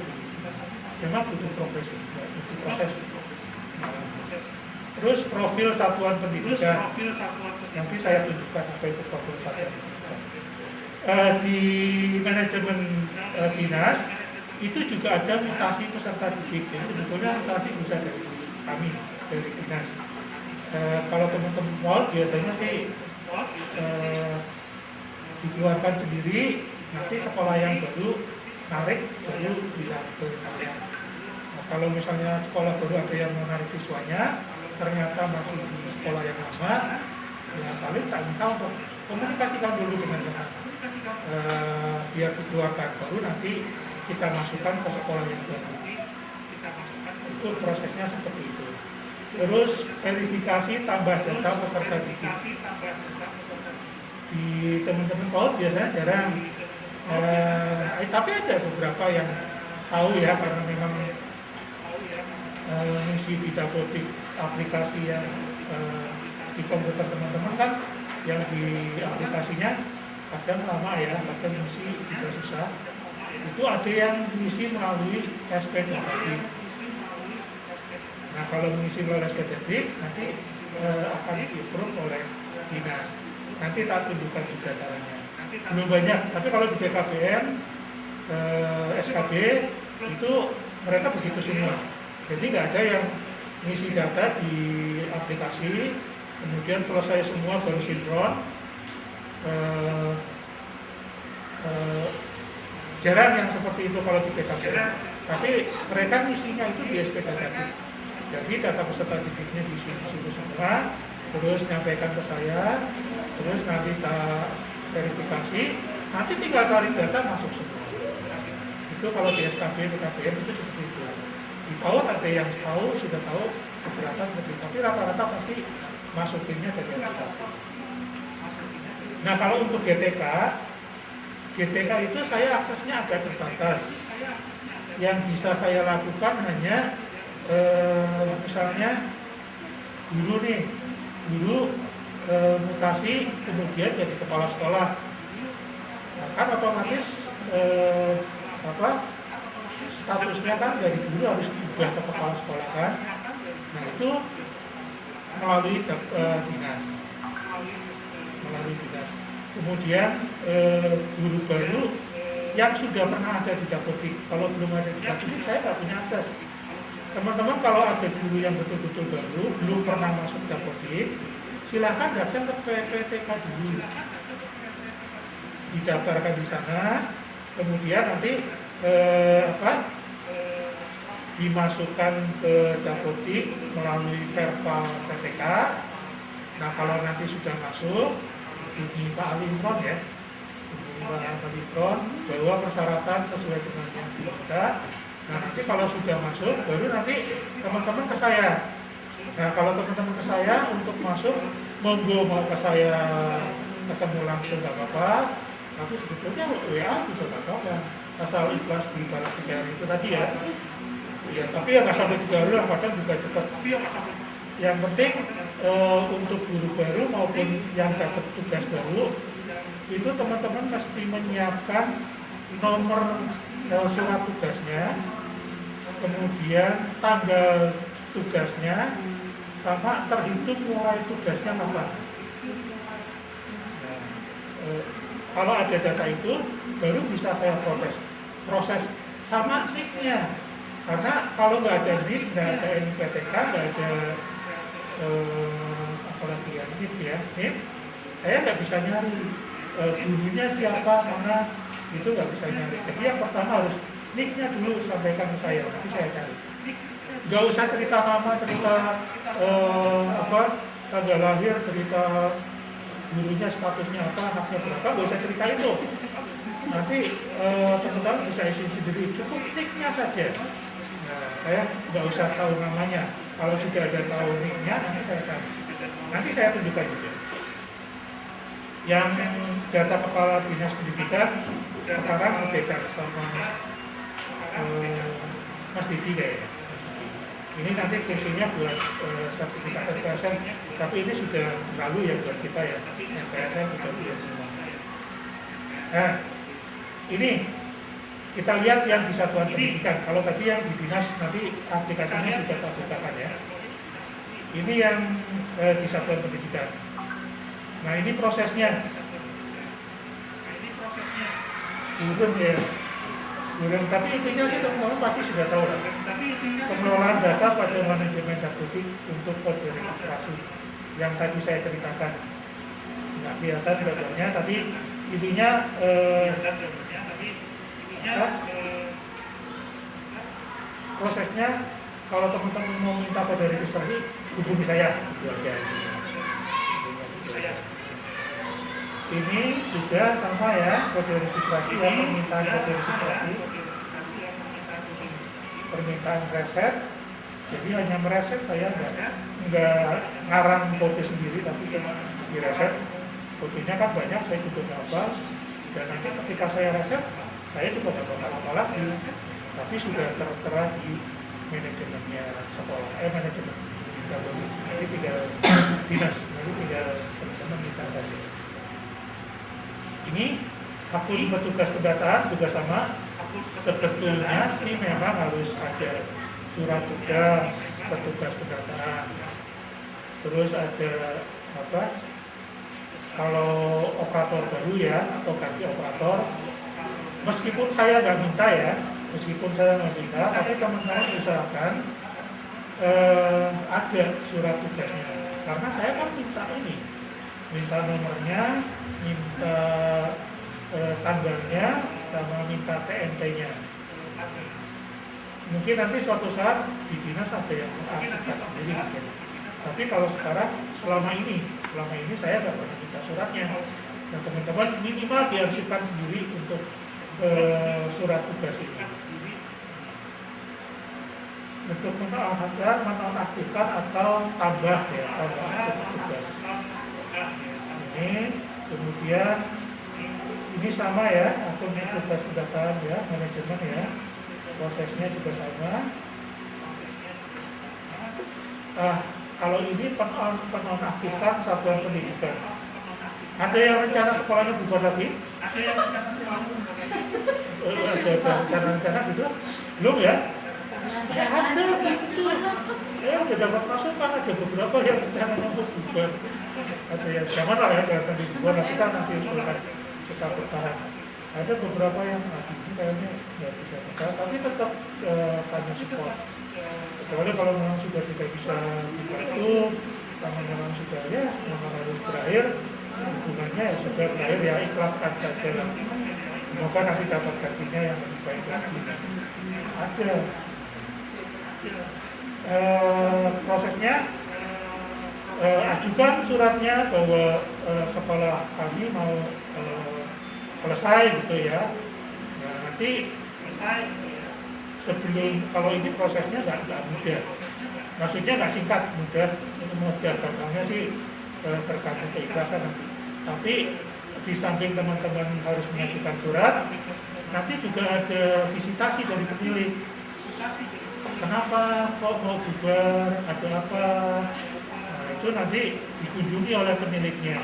Memang butuh proses. Terus profil satuan pendidikan. Nanti saya tunjukkan apa itu profil satuan pendidikan. Di manajemen dinas itu juga ada mutasi peserta didik. Jadi sebetulnya mutasi bisa dari kami, dari dinas. Kalau teman-teman mau biasanya sih dikeluarkan sendiri. Nanti sekolah yang baru narik baru bilang ke saya. Nah, kalau misalnya sekolah baru ada yang menarik siswanya ternyata masih di sekolah yang lama, ya paling tak minta untuk komunikasikan dulu dengan teman biar dikeluarkan, baru nanti kita masukkan ke sekolah yang baru. Itu prosesnya seperti itu. Terus verifikasi tambah data peserta didik. Di teman-teman PAUD biasanya jarang. Tapi ada beberapa yang tahu ya, karena memang misi di Dapodik aplikasi yang di komputer teman-teman kan yang di aplikasinya kadang lama ya, kadang misi juga susah. Itu ada yang misi melalui SP.Dapodik. Nah kalau mengisi melalui SP.Dapodik nanti akan di-approve oleh dinas. Nanti tak tunjukkan juga caranya. Belum banyak, tapi kalau di BKPM, SKB itu mereka begitu semua. Jadi nggak ada yang ngisi data di aplikasi, kemudian selesai semua baru sinkron. Jarang yang seperti itu kalau di PKPM. Tapi mereka ngisinya itu di SPK tadi. Jadi data peserta didiknya di situ semua, terus nyampaikan ke saya, terus nanti kita verifikasi, nanti tinggal tarik data masuk semua. Itu kalau di SKB, PKPM itu seperti itu. Di PAUD ada yang tahu, sudah tahu keberatan seperti itu. Tapi rata-rata pasti masukinnya dari aplikasi. Nah kalau untuk GTK itu saya aksesnya agak terbatas. Yang bisa saya lakukan hanya misalnya guru mutasi kemudian jadi kepala sekolah. Nah, kan otomatis statusnya kan dari guru harus diubah ke kepala sekolah kan. Nah itu melalui dinas. Kemudian guru baru yang sudah pernah ada di Dapodik, kalau belum ada di Dapodik saya nggak punya akses. Teman-teman kalau ada guru yang betul-betul baru, belum pernah masuk Dapodik, silahkan datang ke PPTK dulu, didaftarkan di sana, kemudian nanti dimasukkan ke Dapodik melalui verbal PTK. Nah kalau nanti sudah masuk, diminta alimron ya, bahwa persyaratan sesuai dengan yang diminta. Nah nanti kalau sudah masuk, baru nanti teman-teman ke saya. Nah kalau teman-teman ke saya untuk masuk, monggo mau ke saya ketemu langsung nggak apa-apa. Tapi sebetulnya WA juga nggak apa-apa, asal ikhlas di balas 3 hari itu tadi ya. Ya tapi ya nggak sampai 3 hari lah, kadang juga cepat. Yang penting untuk guru baru maupun yang dapat tugas baru, itu teman-teman mesti menyiapkan nomor surat tugasnya, kemudian tanggal tugasnya, sama terhitung mulai tugasnya kapan. Nah, kalau ada data itu, baru bisa saya proses sama NIK-nya. Karena kalau nggak ada NIK, nggak ada NIPTK, nggak ada apalagi ya NIP ya, NIP, saya nggak bisa nyari gurunya siapa, mana, itu nggak bisa nyari. Jadi yang pertama harus NIK-nya dulu sampaikan ke saya, nanti saya cari. Nggak usah cerita nama, cerita tanggal lahir, cerita gurunya statusnya apa, anaknya berapa, nggak usah cerita itu. Nanti teman-teman bisa isi sendiri, cukup NIK-nya saja. Nah, saya nggak usah tahu namanya. Kalau sudah ada tahu NIK-nya, nanti saya cari. Nanti saya tunjukkan juga. Yang data kepala dinas pendidikan sekarang berbeda sama Mas Didi kayaknya. Ini nanti fungsinya buat sertifikat PSN, tapi ini sudah lalu ya buat kita ya. PSN sudah punya semua. Nah, ini kita lihat yang di satuan pendidikan. Kalau tadi yang di dinas nanti aplikasinya sudah kita bukakan ya. Ini yang di satuan pendidikan. Nah ini prosesnya. Belum ya. Belum, tapi intinya sih teman-teman pasti sudah tahu lah. Pengelolaan data pada manajemen Dapodik untuk kode registrasi yang tadi saya ceritakan. Nggak kelihatan gambarnya, tapi intinya prosesnya kalau teman-teman mau minta kode registrasi hubungi saya itu aja. Ini juga sama ya, kode registrasi ya, permintaan kode registrasi, permintaan reset. Jadi hanya mereset, saya nggak ngarang kode sendiri, tapi di reset. Kodenya kan banyak, saya juga nggak hafal. Dan nanti ketika saya reset, saya juga nggak bakal apa lagi. Tapi sudah tertera di manajemennya sekolah, manajemen Dapodik. Nanti tinggal dinas, nanti tinggal teman-teman minta saja. Ini akun petugas pendataan juga sama. Sebetulnya sih memang harus ada surat tugas petugas pendataan. Terus ada apa? Kalau operator baru ya atau ganti operator, meskipun saya nggak minta ya, tapi teman-teman usahakan ada surat tugasnya. Karena saya kan minta nomornya, minta tanggalnya, sama minta TNT-nya. Mungkin nanti suatu saat di dinas ada yang mengajukan sendiri mungkin. Tapi kalau sekarang selama ini saya nggak pernah minta suratnya. Nah teman-teman minimal diarsipkan sendiri untuk surat tugas ini. Untuk menonaktifkan atau tambah ya, tambah tugas. Ini kemudian ini sama ya, akun tugas pendataan ya, manajemen ya, prosesnya juga sama. Kalau ini penonaktifkan satuan pendidikan. Ada yang rencana sekolahnya bubar lagi? Ada rencana gitu? Belum ya? Ada gitu. Ya udah dapat masukan, ada beberapa yang rencana untuk bubar. Ada yang jangan lah ya, jangan dibubar, kita nanti usulkan kita bertahan. Ada beberapa yang ini kayaknya nggak bisa bertahan, tapi tetap tanya support. Kecuali kalau memang sudah tidak bisa dibantu, sama memang sudah ya, memang harus berakhir, hubungannya ya sudah berakhir ya ikhlaskan saja lah. Semoga nanti dapat gantinya yang lebih baik lagi. Ada prosesnya, ajukan suratnya bahwa sekolah kami mau selesai gitu ya. Nah, nanti sebelum, kalau ini prosesnya nggak mudah, maksudnya nggak singkat, mudah gampangnya sih tergantung keikhlasan nanti. Tapi di samping teman-teman harus mengajukan surat, nanti juga ada visitasi dari pemilik. Kenapa kok mau bubar, ada apa? Nah, itu nanti dikunjungi oleh pemiliknya.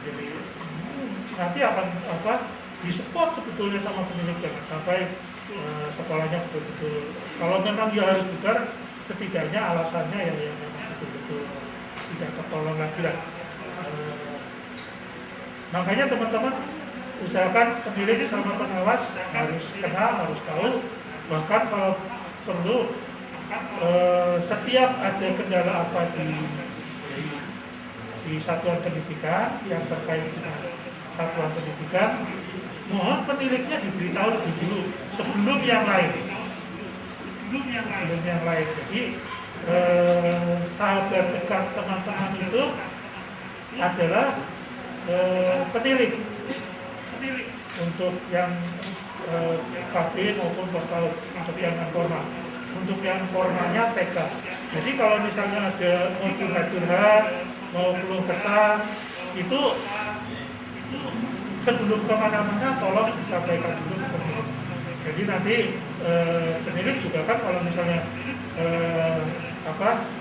Jadi nanti akan disupport sebetulnya sama pemiliknya sampai sekolahnya betul-betul. Kalau memang dia harus bubar, setidaknya alasannya yang memang betul-betul tidak tertolong lagi lah. Makanya teman-teman usahakan pemilik sama pengawas harus kenal, harus tahu. Bahkan kalau perlu setiap ada kendala apa di satuan pendidikan yang terkait dengan satuan pendidikan, mohon pemiliknya diberitahu lebih dulu sebelum yang lain. Jadi sahabat dekat teman-teman itu adalah penilik untuk yang KB maupun portal untuk yang non-formal. Untuk yang formalnya TK. Jadi kalau misalnya ada mau curhat, mau keluh kesah, itu sebelum kemana-mana tolong disampaikan dulu ke pemilik. Jadi nanti pemilik juga kan kalau misalnya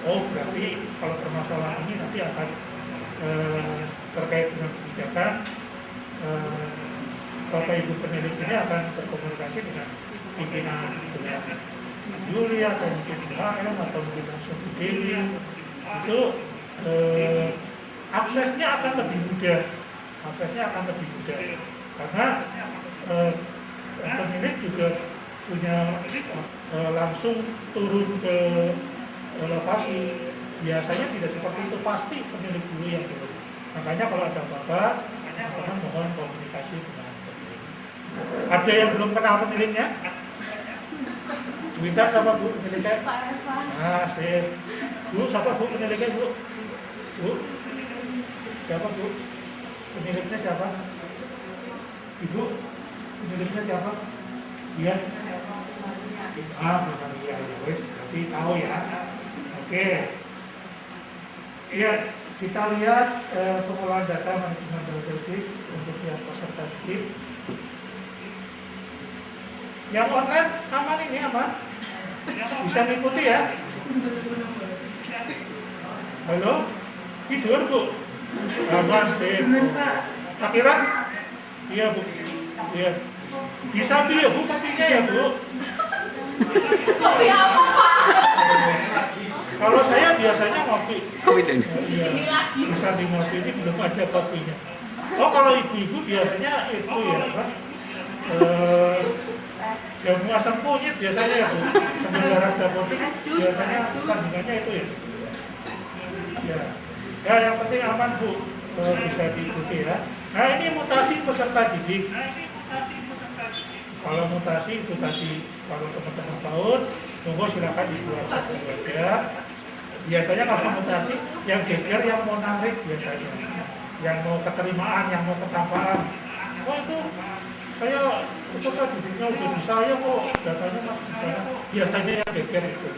berarti kalau permasalahan ini nanti akan terkait dengan kebijakan, Bapak Ibu pemilik ini akan berkomunikasi dengan pimpinan Juli atau mungkin UHM atau mungkin langsung di Dewi. Itu aksesnya akan lebih mudah. Karena pemilik juga punya langsung turun ke lokasi. Biasanya tidak seperti itu, pasti pemilik dulu yang turun. Makanya kalau ada apa-apa, teman-teman mohon komunikasi dengan pemilik. Ada yang belum kenal pemiliknya? Minta siapa Bu pemiliknya? Nah, sip. Bu, siapa Bu pemiliknya Bu? Bu? Siapa Bu? Pemiliknya siapa? Ibu? Pemiliknya siapa? Iya? Bukan iya, wes. Berarti tahu ya. Oke. Iya, kita lihat pengolahan data manajemen logistik untuk yang peserta didik. Yang online aman ini aman? Bisa mengikuti ya? Halo? Tidur Bu? Aman sih. Akhiran? Iya Bu. Iya. Bisa ya Bu kopinya ya Bu? Kopi apa Pak? Kalau saya biasanya ngopi. Ini lagi. Bisa di ngopi ini belum ada kopinya. Oh kalau ibu-ibu biasanya itu ya Pak. Jamu asam kunyit biasanya ya Bu. Sambil olahraga politik biasanya kandungannya itu ya. Ya yang penting aman Bu, bisa diikuti ya. Nah ini mutasi peserta didik. Kalau mutasi itu tadi, kalau teman-teman PAUD, monggo silakan dikeluarkan aja. Biasanya kalau mutasi, yang geger, yang mau narik biasanya, yang mau keterimaan, yang mau ketampaan. Oh itu, saya itu kan didiknya udah bisa ya kok, datanya mas bisa. Biasanya yang geger itu.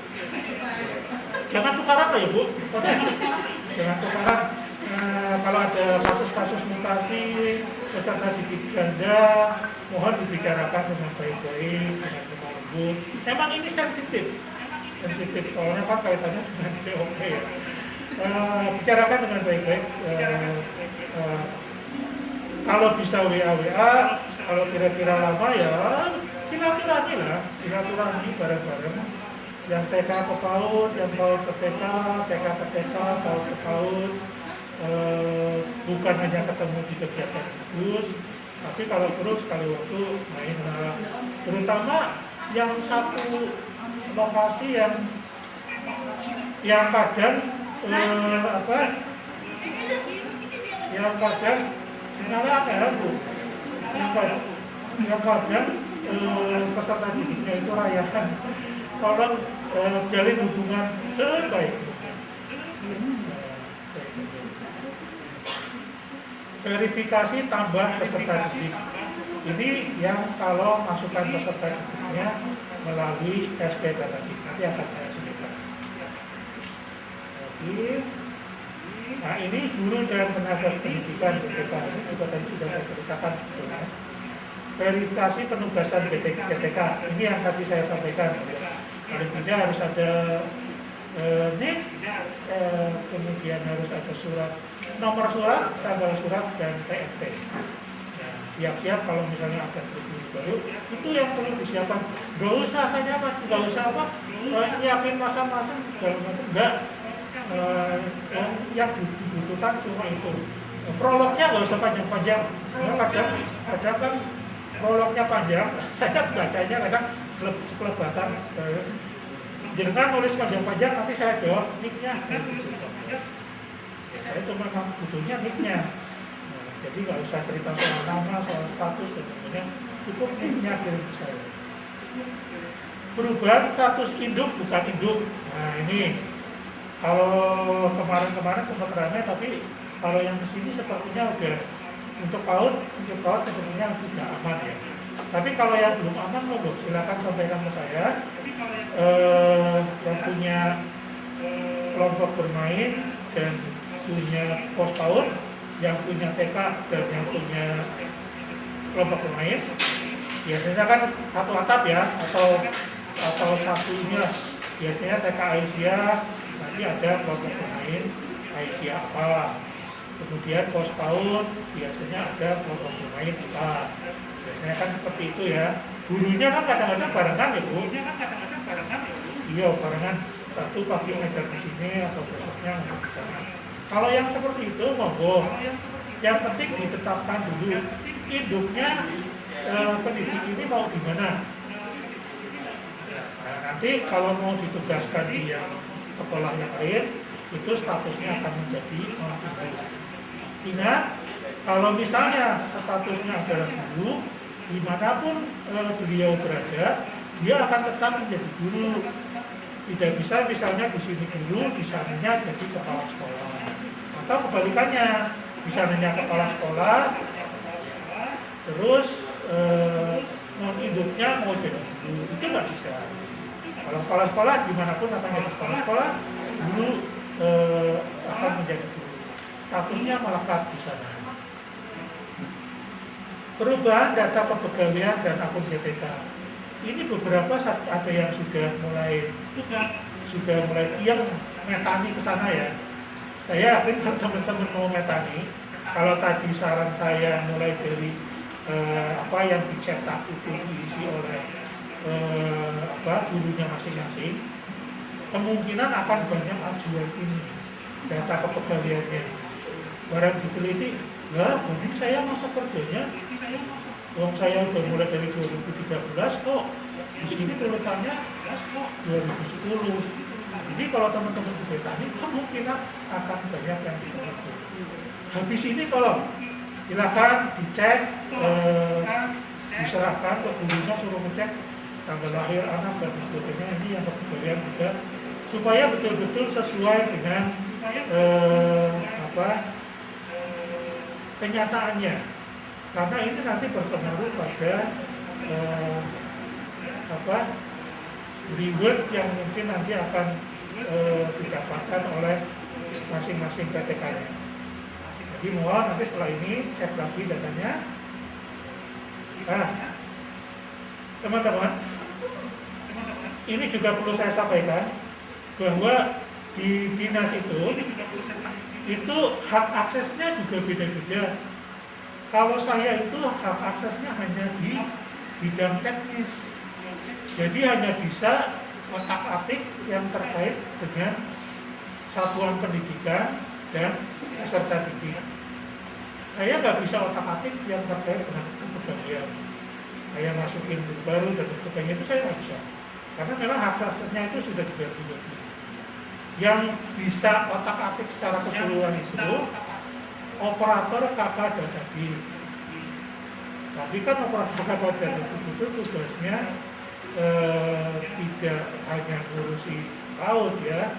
Jangan tukaran ya Bu, jangan tukaran. Kalau ada kasus-kasus mutasi peserta didik ganda, mohon dibicarakan dengan baik-baik, dengan lemah lembut. Memang ini sensitif soalnya kan kaitannya dengan POP ya. Bicarakan dengan baik-baik. Kalau bisa WA, kalau kira-kira lama ya silaturahmi bareng-bareng. Yang TK ke PAUD, yang PAUD ke TK, TK ke TK, PAUD ke PAUD. Bukan hanya ketemu di kegiatan khusus, tapi kalau perlu sekali waktu mainlah. Terutama yang satu lokasi yang kadang yang kadang peserta didiknya itu rayakan. Tolong jalin hubungan sebaik verifikasi tambah peserta didik. Ini yang kalau masukan peserta didiknya melalui SK data didik nanti akan saya sebutkan. Nah ini guru dan tenaga pendidikan BTK ini juga tadi sudah saya ceritakan sebetulnya. Verifikasi penugasan BTK ini yang tadi saya sampaikan. Paling tidak harus ada NIK, kemudian harus ada surat, nomor surat, tanggal surat, dan TFT. Nah, siap-siap kalau misalnya ada guru baru, itu yang perlu disiapkan. Gak usah tanya apa, gak usah apa, nyiapin masa-masa segala macam, enggak. Yang dibutuhkan cuma itu. Prolognya gak usah panjang-panjang. Kadang kan prolognya panjang, saya bacanya kadang sekelebatan. Jangan nulis panjang-panjang, nanti saya jawab nicknya. Saya cuma butuhnya nicknya. Jadi nggak usah cerita soal nama, soal status, dan sebagainya. Cukup nicknya kirim ke saya. Perubahan status induk bukan induk. Nah ini kalau kemarin sempat ramai, tapi kalau yang kesini sepertinya udah untuk PAUD sebenarnya sudah aman ya. Tapi kalau yang belum aman, monggo silakan sampaikan ke saya. Yang punya kelompok bermain dan punya pos PAUD, yang punya TK dan yang punya kelompok bermain, biasanya kan satu atap ya, atau satunya. Biasanya TK Aisyah, nanti ada kelompok bermain Aisyah apa. Kemudian pos PAUD, biasanya ada kelompok bermain apa. Biasanya kan seperti itu ya. Gurunya kan kadang-kadang barengan ya Bu. Iya barengan, satu pagi ngajar di sini atau besoknya ngajar di sana. Kalau yang seperti itu monggo. Yang penting ditetapkan dulu induknya pendidik ini mau gimana. Nah, nanti kalau mau ditugaskan di yang sekolah yang lain, itu statusnya akan menjadi guru. Ingat, kalau misalnya statusnya adalah guru, dimanapun beliau berada, dia akan tetap menjadi guru. Tidak bisa misalnya di sini guru, di sananya jadi kepala sekolah. Atau kebalikannya, di sananya kepala sekolah, terus induknya mau jadi guru, itu nggak bisa. Kalau kepala sekolah, dimanapun akan jadi kepala sekolah, guru akan menjadi guru. Statusnya melekat di sana. Perubahan data kepegawaian dan akun BPK. Ini beberapa ada yang sudah mulai yang metani ke sana ya. Saya yakin teman-teman mau metani. Kalau tadi saran saya mulai dari apa yang dicetak itu diisi oleh gurunya masing-masing, kemungkinan akan banyak ajuan ini data kepegawaiannya. Barang diteliti, mungkin saya masa kerjanya, saya udah mulai dari 2013 kok di sini tulisannya 2010. Jadi kalau teman-teman di petani kemungkinan akan banyak yang diteliti. Habis ini kalau silakan dicek diserahkan ke gurunya, suruh ngecek tanggal lahir anak dan sebagainya. Ini yang kebudayaan juga, supaya betul-betul sesuai dengan kenyataannya, karena ini nanti berpengaruh pada reward yang mungkin nanti akan didapatkan oleh masing-masing PTK-nya. Jadi mohon nanti setelah ini cek lagi datanya. Nah, teman-teman, ini juga perlu saya sampaikan bahwa di dinas itu hak aksesnya juga beda-beda. Kalau saya itu hak aksesnya hanya di bidang teknis, jadi hanya bisa otak-atik yang terkait dengan satuan pendidikan dan peserta didik. Saya nggak bisa otak-atik yang terkait dengan kebudayaan. Saya masukin buku baru dan sebagainya, itu saya nggak bisa, karena memang hak aksesnya itu sudah dibagi. Yang bisa otak-atik secara keseluruhan itu operator KK Dadadi. Tapi kan operator KK Dadadi itu tugasnya tidak hanya ngurusi PAUD ya,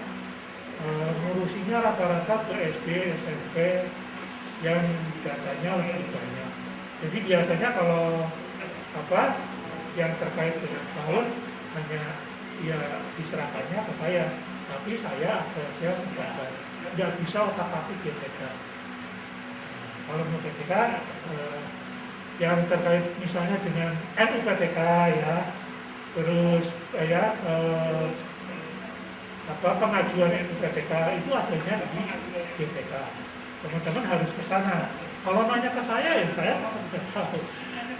ngurusinya rata-rata ke SD, SMP yang datanya lebih banyak. Jadi biasanya kalau yang terkait dengan PAUD hanya ya diserahkannya ke saya, tapi saya yang tidak bisa otak-atik GTK. Kalau mau GTK yang terkait misalnya dengan NUPTK ya, terus pengajuan NUPTK itu adanya di GTK. Teman-teman harus ke sana. Kalau nanya ke saya ya saya tidak tahu.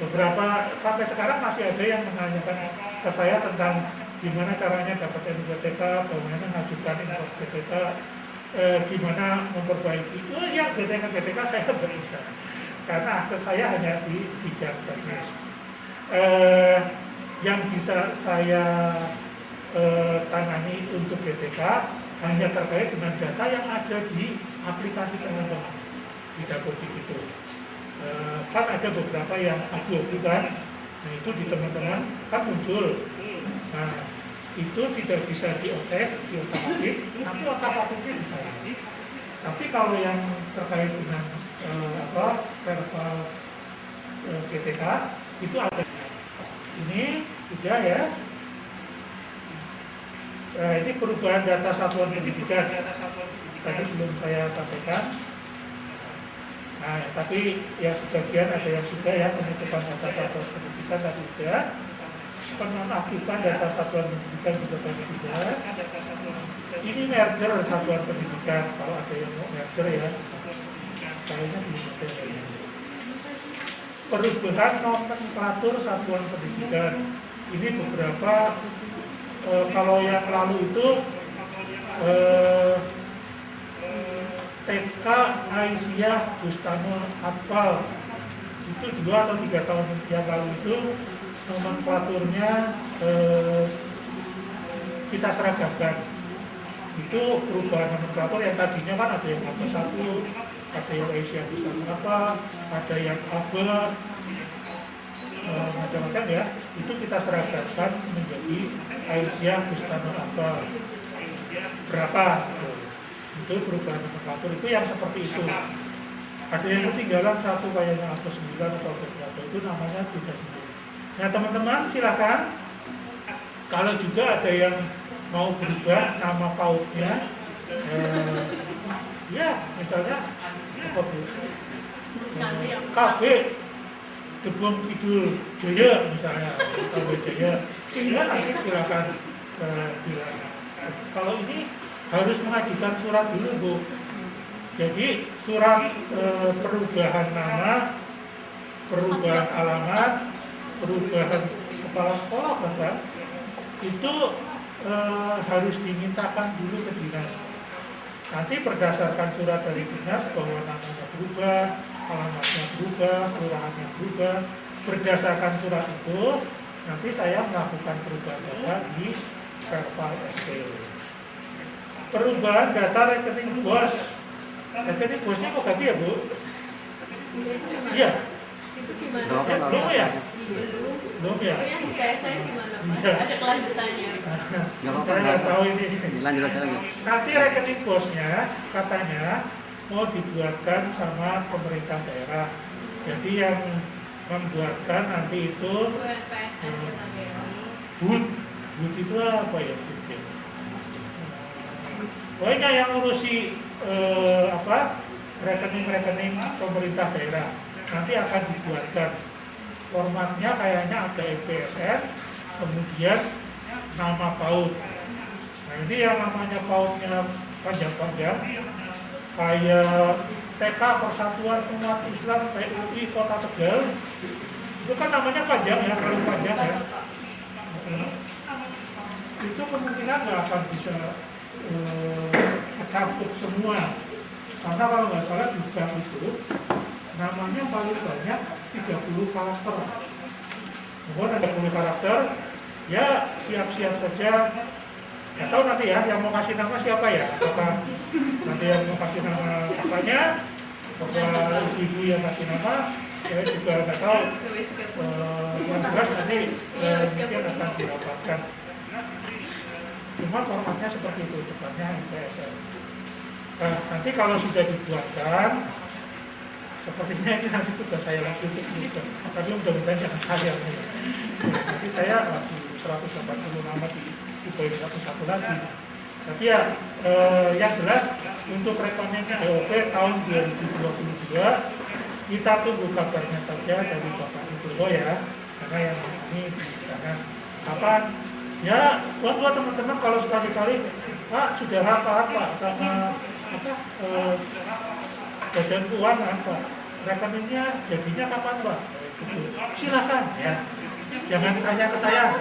Beberapa sampai sekarang masih ada yang menanyakan ke saya tentang gimana caranya dapat NUPTK, bagaimana mengajukan NUPTK, gimana memperbaiki. Itu yang GTK saya tidak bisa, karena akses saya hanya di bidang teknis. Yang bisa saya tangani untuk GTK hanya terkait dengan data yang ada di aplikasi teman-teman di Dapodik itu. Kan ada beberapa yang abu-abu kan, nah itu di teman-teman kan muncul. Nah itu tidak bisa diotak-atik, tapi otak-atiknya di saya. Tapi kalau yang terkait dengan verbal GTK itu ada. Ini juga ya. Nah, ini perubahan data satuan pendidikan. Tadi belum saya sampaikan. Nah, tapi ya sebagian ada yang sudah ya, penutupan data satuan pendidikan tadi sudah. Penonaktifan data satuan pendidikan juga tadi sudah. Ini merger satuan pendidikan, kalau ada yang mau merger ya. Kayaknya belum ada ya. Perubahan nomenklatur satuan pendidikan. Ini beberapa kalau yang lalu itu TK Aisyah Bustanul Atfal itu 2 atau 3 tahun yang lalu itu nomenklaturnya kita seragamkan. Itu perubahan nomenklatur yang tadinya kan ada yang apa satu, ada yang Aisyah Bustanul Atfal, ada yang Abel, macam-macam ya. Itu kita seragamkan menjadi Aisyah Bustanul Atfal. Berapa? Itu perubahan nomenklatur itu yang seperti itu. Ada yang ketinggalan satu kayaknya atau 9 atau berapa, itu namanya tidak sendiri. Nah teman-teman silakan, kalau juga ada yang mau berubah nama PAUD-nya, ya misalnya apa bu? KB Gebong Kidul Jaya misalnya, KB Jaya, ya nanti silakan bilang. Kalau ini harus mengajukan surat dulu bu. Jadi surat perubahan nama, perubahan alamat, perubahan kepala sekolah bahkan itu harus dimintakan dulu ke dinas. Nanti berdasarkan surat dari dinas bahwa namanya berubah, alamatnya berubah, kelurahannya berubah. Berdasarkan surat itu nanti saya melakukan perubahan data di Verbal SPO. Perubahan data rekening bos. Rekening bosnya kok ganti ya bu? Iya. Itu gimana? Ya, belum ya? Belum ya? Oh, yang saya gimana Pak? Iya. Ada kelanjutannya. Saya nggak tahu ini. Lanjut lagi. Nanti rekening bosnya katanya mau dibuatkan sama pemerintah daerah. Jadi yang membuatkan nanti itu Buat PSN katanya. BUD itu apa ya? Pokoknya yang ngurusi rekening-rekening pemerintah daerah nanti akan dibuatkan. Formatnya kayaknya ada EPSN, kemudian nama PAUD. Nah ini yang namanya PAUD-nya panjang-panjang, kayak TK Persatuan Umat Islam PUI Kota Tegal, itu kan namanya panjang ya, terlalu panjang ya. Itu kemungkinan nggak akan bisa tercakup semua, karena kalau nggak salah di bank itu namanya paling banyak 30 karakter. Kemudian ada 30 karakter, ya siap-siap saja. Nggak tahu nanti ya yang mau kasih nama siapa ya, apakah nanti yang mau kasih nama apanya, apakah ibu yang kasih nama, saya juga nggak tahu. Yang jelas nanti mungkin akan didapatkan. Cuma formatnya seperti itu, depannya IPSN. Nah, nanti kalau sudah dibuatkan, sepertinya ini nanti tugas saya lagi untuk bukan. Tapi mudah-mudahan jangan saya. Nanti saya lagi 180 nama di poin 1 lagi. Tapi ya, yang jelas untuk rekening DOP tahun 2022 kita tunggu kabarnya saja dari Bapak Ibu ya, karena yang ini di sana kapan. Ya, buat teman-teman kalau sekali-kali Pak sudah rapat Pak sama badan keuangan Pak, rekeningnya jadinya kapan Pak? Silakan ya, jangan tanya ke saya.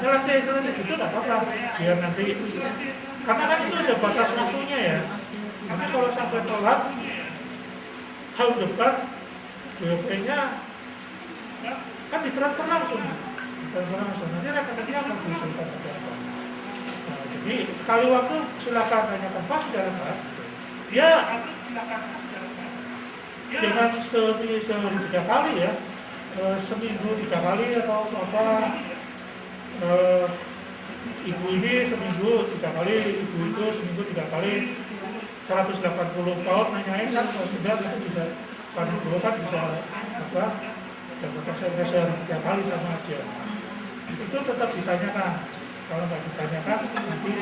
Selesai itu nggak apa-apa. Biar nanti, karena kan itu ada batas waktunya ya. Nanti kalau sampai telat tahun depan BOP-nya kan ditransfer langsung. Nanti rekeningnya akan diusulkan ke Bapak. Nah, jadi sekali waktu silakan tanyakan Pak secara Pak. Ya, jangan sehari 3 kali ya, seminggu 3 kali atau apa. Ibu ini seminggu 3 kali, ibu itu seminggu 3 kali, 180 tahun nanyain kan, kalau sudah itu bisa kali dulu kan bisa apa? Dapat saya 3 kali sama aja. Itu tetap ditanyakan. Kalau nggak ditanyakan nanti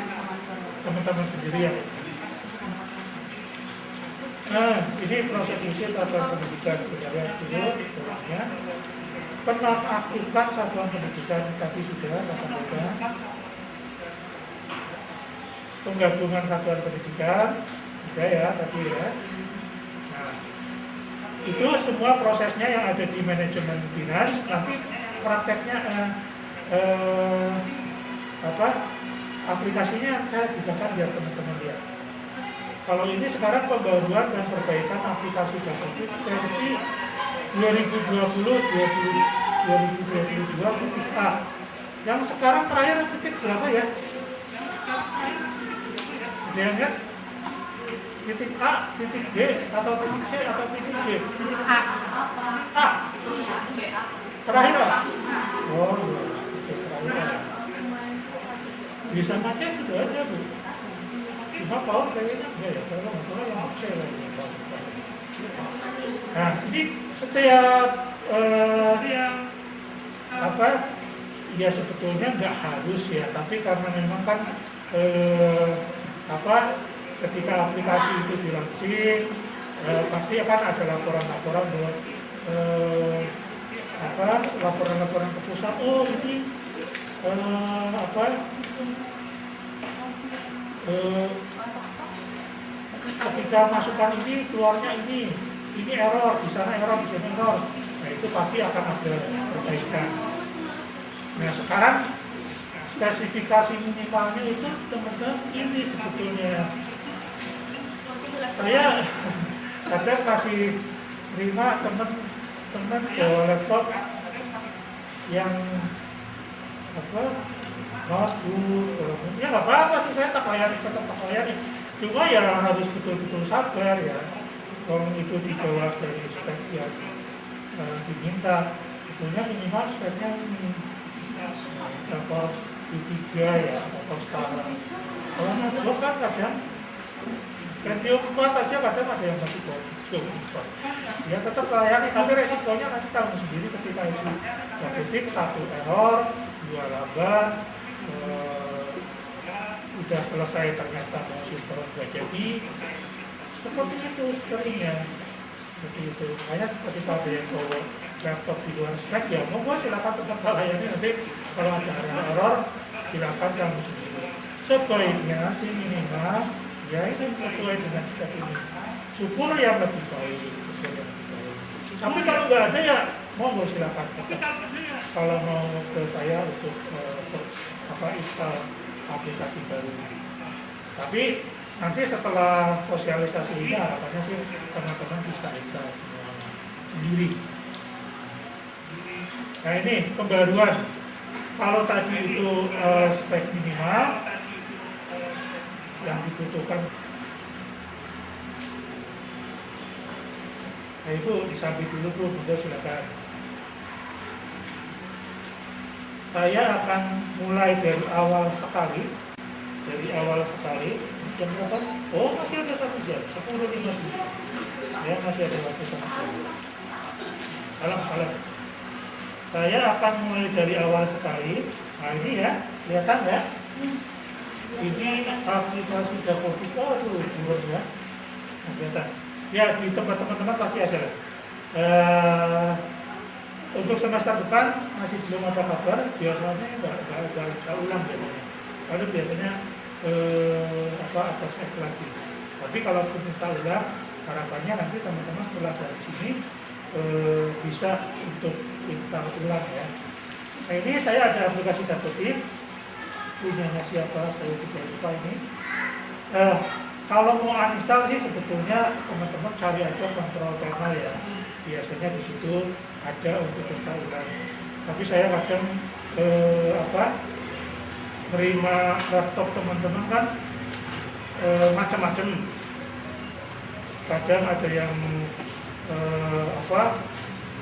teman-teman sendiri ya. Nah, ini proses uji satuan pendidikan budaya dulu sebenarnya. Penonaktifkan satuan pendidikan tadi sudah katakan. Penggabungan satuan pendidikan sudah ya tadi ya. Nah, itu semua prosesnya yang ada di manajemen dinas. Nanti prakteknya aplikasinya saya bukakan biar teman-teman lihat. Kalau ini sekarang pembaruan dan perbaikan aplikasi Basotik versi 2020-2022 titik A. Yang sekarang terakhir titik berapa ya? Ada yang lihat? Titik A, titik B, atau titik C, atau titik D? Titik A. A. BA. Terakhir apa? Oh, titik terakhir. Bisa macet sudah ada Bu. Cuma power kayaknya enggak ya, kalau masalah yang C lagi. Nah, ini setiap ya sebetulnya nggak harus ya, tapi karena memang kan ketika aplikasi itu dilaunching pasti akan ada laporan-laporan buat laporan-laporan ke pusat. Oh ini ketika masukan ini keluarnya ini error, di sana error, di sana error. Nah itu pasti akan ada perbaikan. Nah sekarang spesifikasi minimalnya itu teman-teman ini sebetulnya. Saya kadang kasih terima teman-teman bawa laptop yang notebook, ya nggak apa-apa sih, saya tetap layani. Cuma ya harus betul-betul sabar ya. Kalau itu dibawa dari spek yang diminta. Sebetulnya minimal speknya ini level D3 ya, atau setara. Kalau notebook kan kadang Pentium 4 aja kadang ada yang masih Pentium 4. Ya tetap layani, tapi resikonya nanti tahu sendiri ketika isi statistik, 1 error, 2 lambat, udah selesai ternyata mau sinkron nggak jadi. Seperti itu seringnya. Seperti itu. Makanya ketika ada yang bawa laptop di luar spek, ya monggo silakan tetap layani, nanti kalau ada error silakan kamu sendiri. Sebaiknya sih minimal ya itu sesuai dengan spek ini. Syukur yang lebih baik. Tapi kalau nggak ada ya monggo silakan. Kalau mau ke saya untuk install aplikasi baru. Tapi nanti setelah sosialisasi ini harapannya sih teman-teman bisa install semuanya sendiri. Nah ini pembaruan. Kalau tadi itu spek minimal yang dibutuhkan. Nah itu disabit dulu tuh, Bunda silakan. Saya akan mulai dari awal sekali. Jam berapa? Oh masih ada 1 jam, 10:50. Ya masih ada waktu 1 jam. Salam. Saya akan mulai dari awal sekali. Nah ini ya, kelihatan ya. Ini aplikasi Dapotika, turun ya. Kelihatan. Ya di tempat teman-teman pasti ada. Untuk semester depan masih belum ada kabar. Biasanya nggak ulang biasanya. Lalu biasanya ada cek lagi. Tapi kalau minta ulang, harapannya nanti teman-teman setelah dari sini bisa untuk minta ulang ya. Nah ini saya ada aplikasi Dapotik, punyanya siapa saya tidak lupa ini. Kalau mau uninstall sih sebetulnya teman-teman cari aja kontrol panel ya. Biasanya di situ ada untuk minta ulang. Tapi saya kadang menerima laptop teman-teman kan macam-macam. Kadang ada yang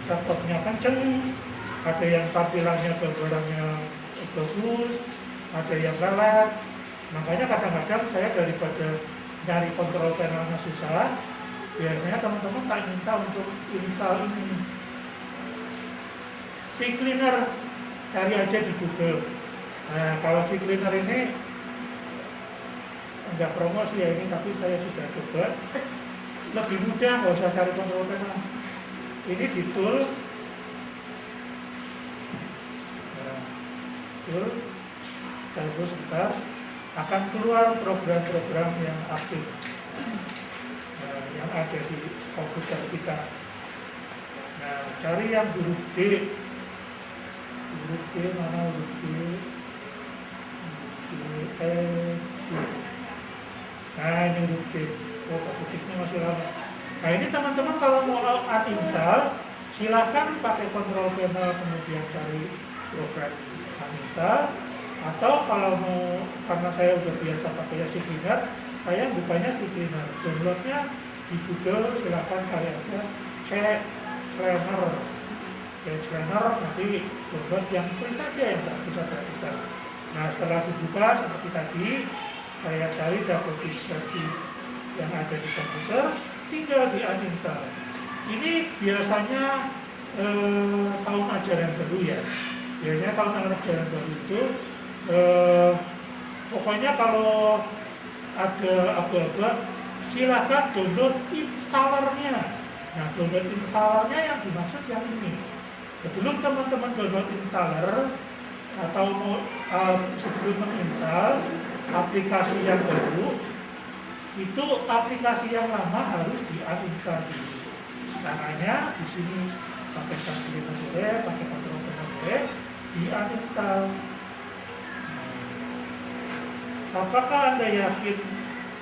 laptopnya kenceng, ada yang tampilannya gambarannya bagus, ada yang lelet. Makanya kadang-kadang saya daripada dari kontrol panelnya susah, biasanya teman-teman tak minta untuk install ini CCleaner, cari aja di Google. Nah kalau CCleaner ini enggak promosi ya ini, tapi saya sudah coba, lebih mudah, nggak usah cari kontrol panel. Ini di tool, terus kita akan keluar program-program yang aktif yang ada di komputer kita. Nah, cari yang huruf D. Huruf D mana huruf D? Nah, ini huruf D. Oh, ketiknya masih lama. Nah, ini teman-teman kalau mau uninstall, silakan pakai kontrol panel kemudian cari program uninstall. Atau kalau mau, karena saya udah biasa pakai CCleaner, saya bukanya CCleaner. Downloadnya di Google, silakan cari aja CCleaner. CCleaner nanti download yang free saja, yang tak bisa gratisan. Nah setelah dibuka seperti tadi, saya cari Dapotik versi yang ada di komputer, tinggal di uninstall. Ini biasanya tahun ajaran baru ya. Biasanya tahun ajaran baru itu pokoknya kalau ada aba-aba silakan download installernya. Nah download installernya yang dimaksud yang ini. Sebelum teman-teman download installer atau sebelum menginstal aplikasi yang baru, itu aplikasi yang lama harus di-uninstall dulu. Caranya di sini pakai CCleaner boleh, pakai kontrol panel boleh, di-uninstall. Apakah Anda yakin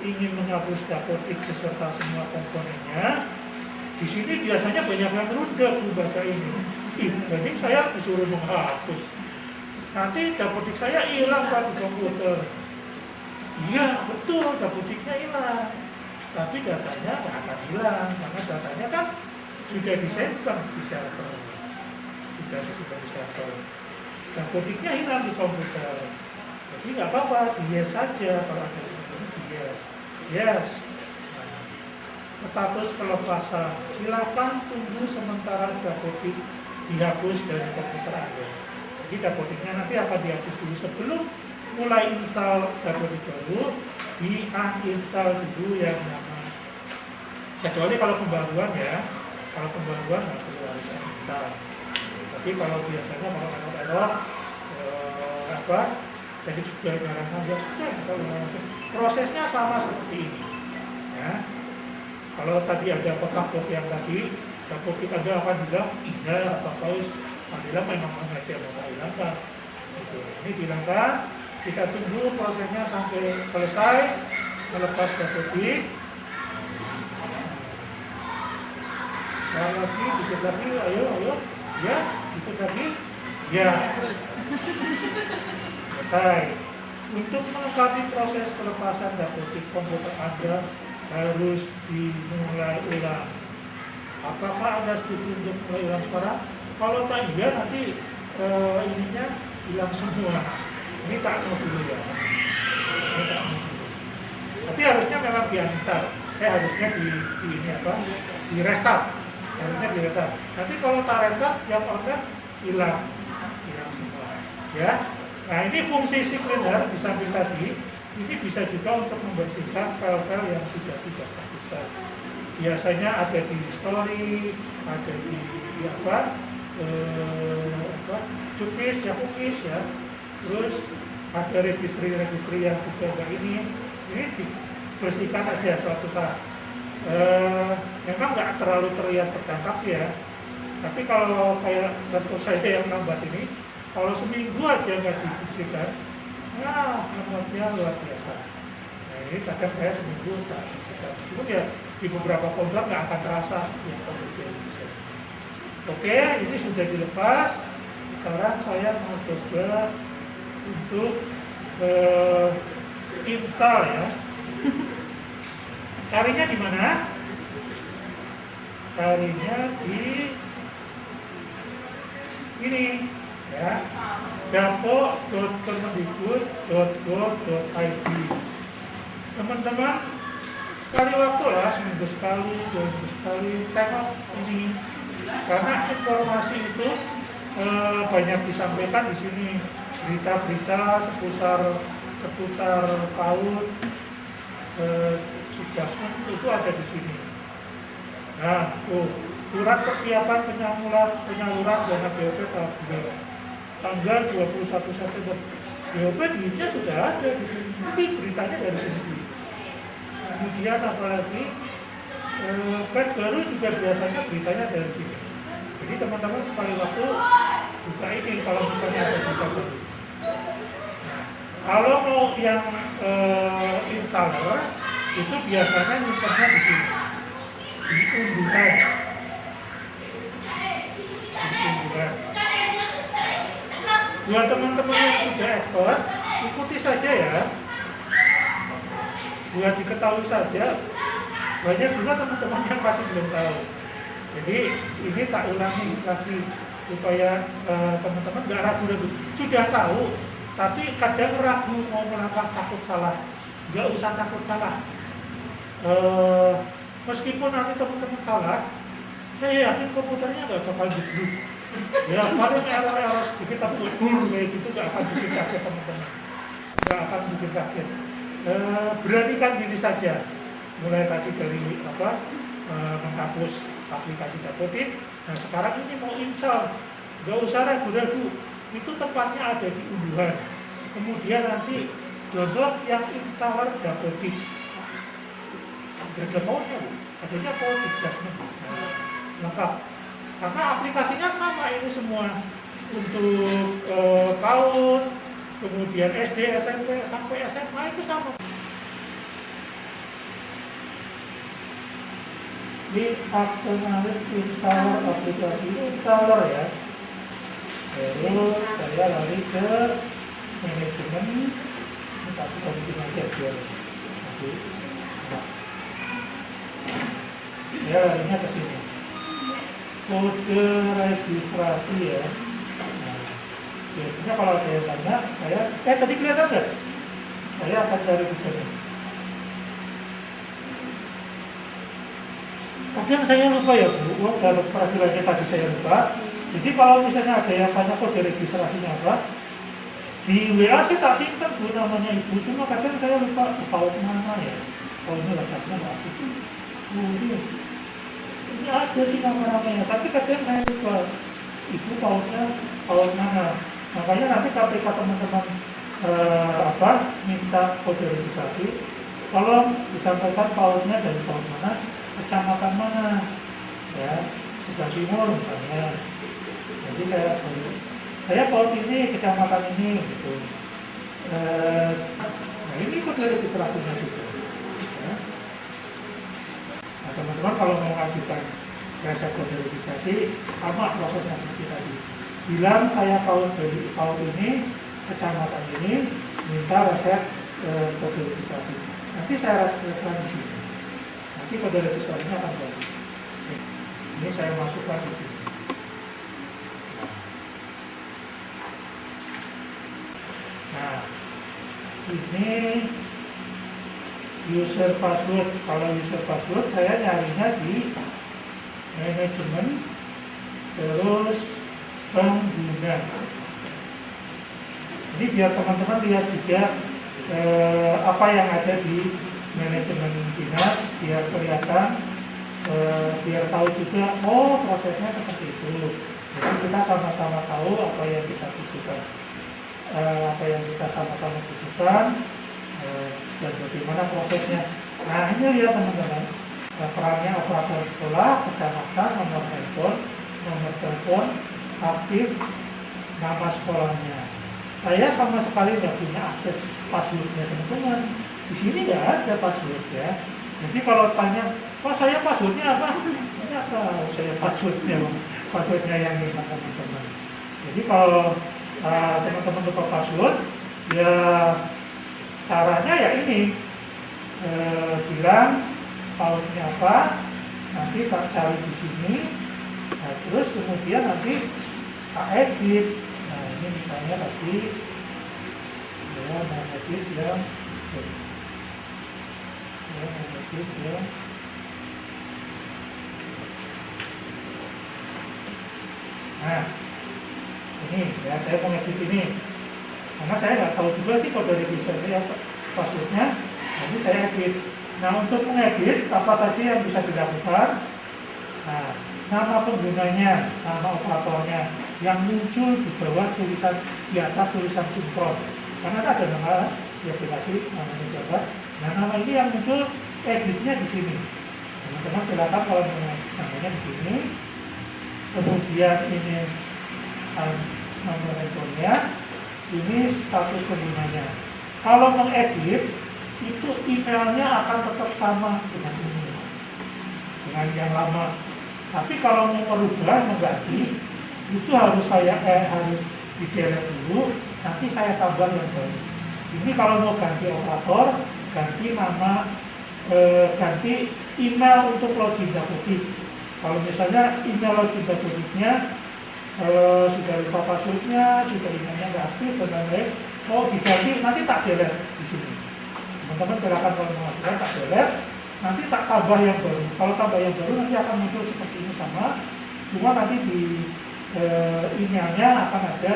ingin menghapus Dapotik beserta semua komponennya? Di sini biasanya banyak yang runtuh membaca ini. Jadi saya disuruh menghapus. Nanti Dapotik saya hilang Pak di komputer. Iya betul, Dapotiknya hilang. Tapi datanya nggak akan hilang karena datanya kan sudah disimpan di server. dan itu dari server. Dapotiknya hilang di komputer. Jadi nggak apa-apa, yes saja kalau ada yes. Yes. Status pelepasan, silakan tunggu sementara dapotik dihapus dari komputer Anda. Jadi dapotiknya nanti akan dihapus dulu sebelum mulai install dapotik baru, di-uninstall dulu yang nama. Kecuali kalau pembaruan ya, kalau pembaruan nggak perlu harus install. Tapi kalau biasanya kalau error jadi sudah diarahkan ya sudah, prosesnya sama seperti ini. Ya. Kalau tadi ada kotak yang tadi, dapotik Anda akan bilang iya atau false, bilang memang mengerti yang mau hilangkan. Gitu. Ini dihilangkan, kita tunggu prosesnya sampai selesai, melepas dapotik. Lagi, dikit lagi, ayo, ya, dikit lagi, ya. Selesai. Untuk melengkapi proses pelepasan dapotik komputer Anda harus dimulai ulang. Apakah Anda setuju untuk mulai ulang sekarang? Kalau tak iya nanti ininya hilang semua. Ini tak mau dulu ya. Tapi harusnya memang di-uninstall. Harusnya di restart. Harusnya di restart. Nanti kalau tak restart, yang order hilang semua. Ya. Nah ini fungsi si cleaner di samping tadi, ini bisa juga untuk membersihkan file-file yang sudah tidak terbuka. Biasanya ada di story, ada di cookies ya, terus ada registry yang juga enggak ini dibersihkan aja suatu saat. Memang nggak terlalu terlihat terdampak sih ya, tapi kalau kayak contoh saya yang nambah ini, kalau seminggu aja nggak dibersihkan, lemotnya luar biasa. Nah ini kadang saya seminggu tak bersihkan. Cuma ya di beberapa folder nggak akan terasa yang kemudian. Oke, ini sudah dilepas. Sekarang saya mau coba untuk install ya. Carinya di mana? Carinya di ini ya, dapo.kemendikbud.go.id. Teman-teman cari waktu lah, seminggu sekali, 2 minggu sekali, tengok ini, karena informasi itu banyak disampaikan di sini, berita-berita seputar PAUD, Sidasmen itu ada di sini. Nah, surat persiapan penyaluran dana BOP tahap 2 tanggal 21 September. BOP duitnya sudah ada di sini, tapi beritanya dari sini. Kemudian apalagi pet baru juga biasanya beritanya dari sini. Jadi teman-teman sekali waktu buka ini kalau misalnya ada berita baru. Nah, kalau mau yang installer itu biasanya nyimpannya di sini, di unduhan. Buat teman-teman yang sudah expert, ikuti saja ya. Buat diketahui saja. Banyak juga teman-teman yang masih belum tahu. Jadi ini tak ulangi lagi supaya teman-teman nggak ragu-ragu. Sudah tahu, tapi kadang ragu mau melangkah, takut salah. Nggak usah takut salah. Meskipun nanti teman-teman salah, saya yakin komputernya nggak bakal jeblok. Ya paling error sedikit tapi kayak gitu nggak akan bikin kaget teman-teman. Nggak akan bikin kaget. Beranikan diri saja. Mulai tadi dari menghapus aplikasi dapotik. Nah sekarang ini mau install, nggak usah ragu-ragu. Itu tempatnya ada di unduhan. Kemudian nanti download yang installer dapotik. Ada maunya, adanya politik jasmen. Lengkap. Karena aplikasinya sama ini semua untuk PAUD, kemudian SD, SMP, sampai SMA itu sama. Di aktualis installer aplikasi ini installer ya. Lalu saya lari ke manajemen, tapi komisi aja biar nanti. Saya larinya ke sini. kode registrasi ya. Nah, biasanya kalau ada yang tanya, saya tadi kelihatan nggak? Saya akan cari di sini. Kadang saya lupa ya Bu, dalam peraturannya tadi saya lupa. Jadi kalau misalnya ada yang tanya kode registrasinya apa, di WA sih tak simpen Bu namanya Ibu, cuma kadang saya lupa paut mana ya. Oh ini letaknya nggak itu. Ini ada sih nama-namanya, tapi kadang saya lupa Ibu pautnya paut mana. Makanya nanti ketika teman-teman minta kode registrasi, tolong disampaikan pautnya dari paut mana, kecamatan mana, ya, Sebelah Timur misalnya. Jadi saya paut ini, kecamatan ini, gitu. Nah ini kode registrasinya juga. Ya. Nah teman-teman kalau mau mengajukan resep kode registrasi, sama prosesnya seperti tadi. Bilang saya paut dari paut ini, kecamatan ini, minta resep kode registrasi. Nanti saya resepkan di sini. Nanti kode registrasinya akan jadi. Ini saya masukkan di sini. Nah, ini user password. Kalau user password saya nyarinya di manajemen, terus pengguna. Ini biar teman-teman lihat juga apa yang ada di manajemen dinas, biar kelihatan, biar tahu juga, oh prosesnya seperti itu. Jadi kita sama-sama tahu apa yang kita butuhkan, apa yang kita sama-sama butuhkan, dan bagaimana prosesnya. Nah ini lihat teman-teman, perannya operator sekolah, kecamatan, nomor handphone, nomor telepon, aktif, nama sekolahnya. Saya sama sekali nggak punya akses passwordnya teman-teman. Di sini nggak ada password ya. Jadi kalau tanya, Pak saya passwordnya apa? Saya tahu saya passwordnya yang ini teman-teman. Jadi kalau teman-teman lupa password, ya caranya ya ini, bilang passwordnya apa, nanti tak cari di sini, nah, terus kemudian nanti tak edit. Nah ini misalnya tadi ya mau edit ya, nah ini ya saya mau edit ini karena saya nggak tahu juga sih kode registrasi ya passwordnya, jadi saya edit. Nah untuk mengedit apa saja yang bisa dilakukan, nah nama penggunanya, nama operatornya yang muncul di bawah tulisan, di atas tulisan sinkron, karena ada nama di aplikasi namanya Jawa. Nah nama ini yang muncul, editnya di sini. Teman-teman silakan kalau namanya di sini. Kemudian ini nomor handphonenya, ini status penggunanya. Kalau mengedit itu emailnya akan tetap sama dengan ini, dengan yang lama. Tapi kalau mau merubah, mengganti, itu harus harus di-delete dulu, nanti saya tambah yang baru. Ini kalau mau ganti operator, ganti nama, ganti email untuk login dapodik. Kalau misalnya email login dapodiknya sudah lupa passwordnya, sudah emailnya nggak aktif dan lain-lain, mau diganti, nanti tak delete di sini. Teman-teman silakan kalau mau tak delete, nanti tak tambah yang baru. Kalau tambah yang baru nanti akan muncul seperti ini sama, cuma nanti di emailnya akan ada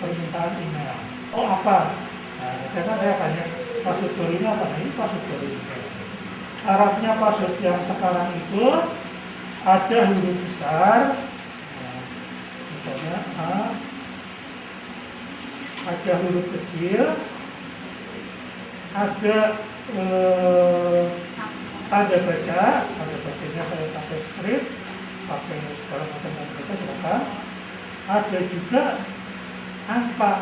permintaan email. Oh apa? Nah, karena saya tanya password baru ini apa? Nah ini password baru ini. Syaratnya password yang sekarang itu ada huruf besar, nah, misalnya A, ada huruf kecil, ada tanda baca, tanda bacanya saya pakai script, pakai segala macam tanda baca silakan. Ada juga angka,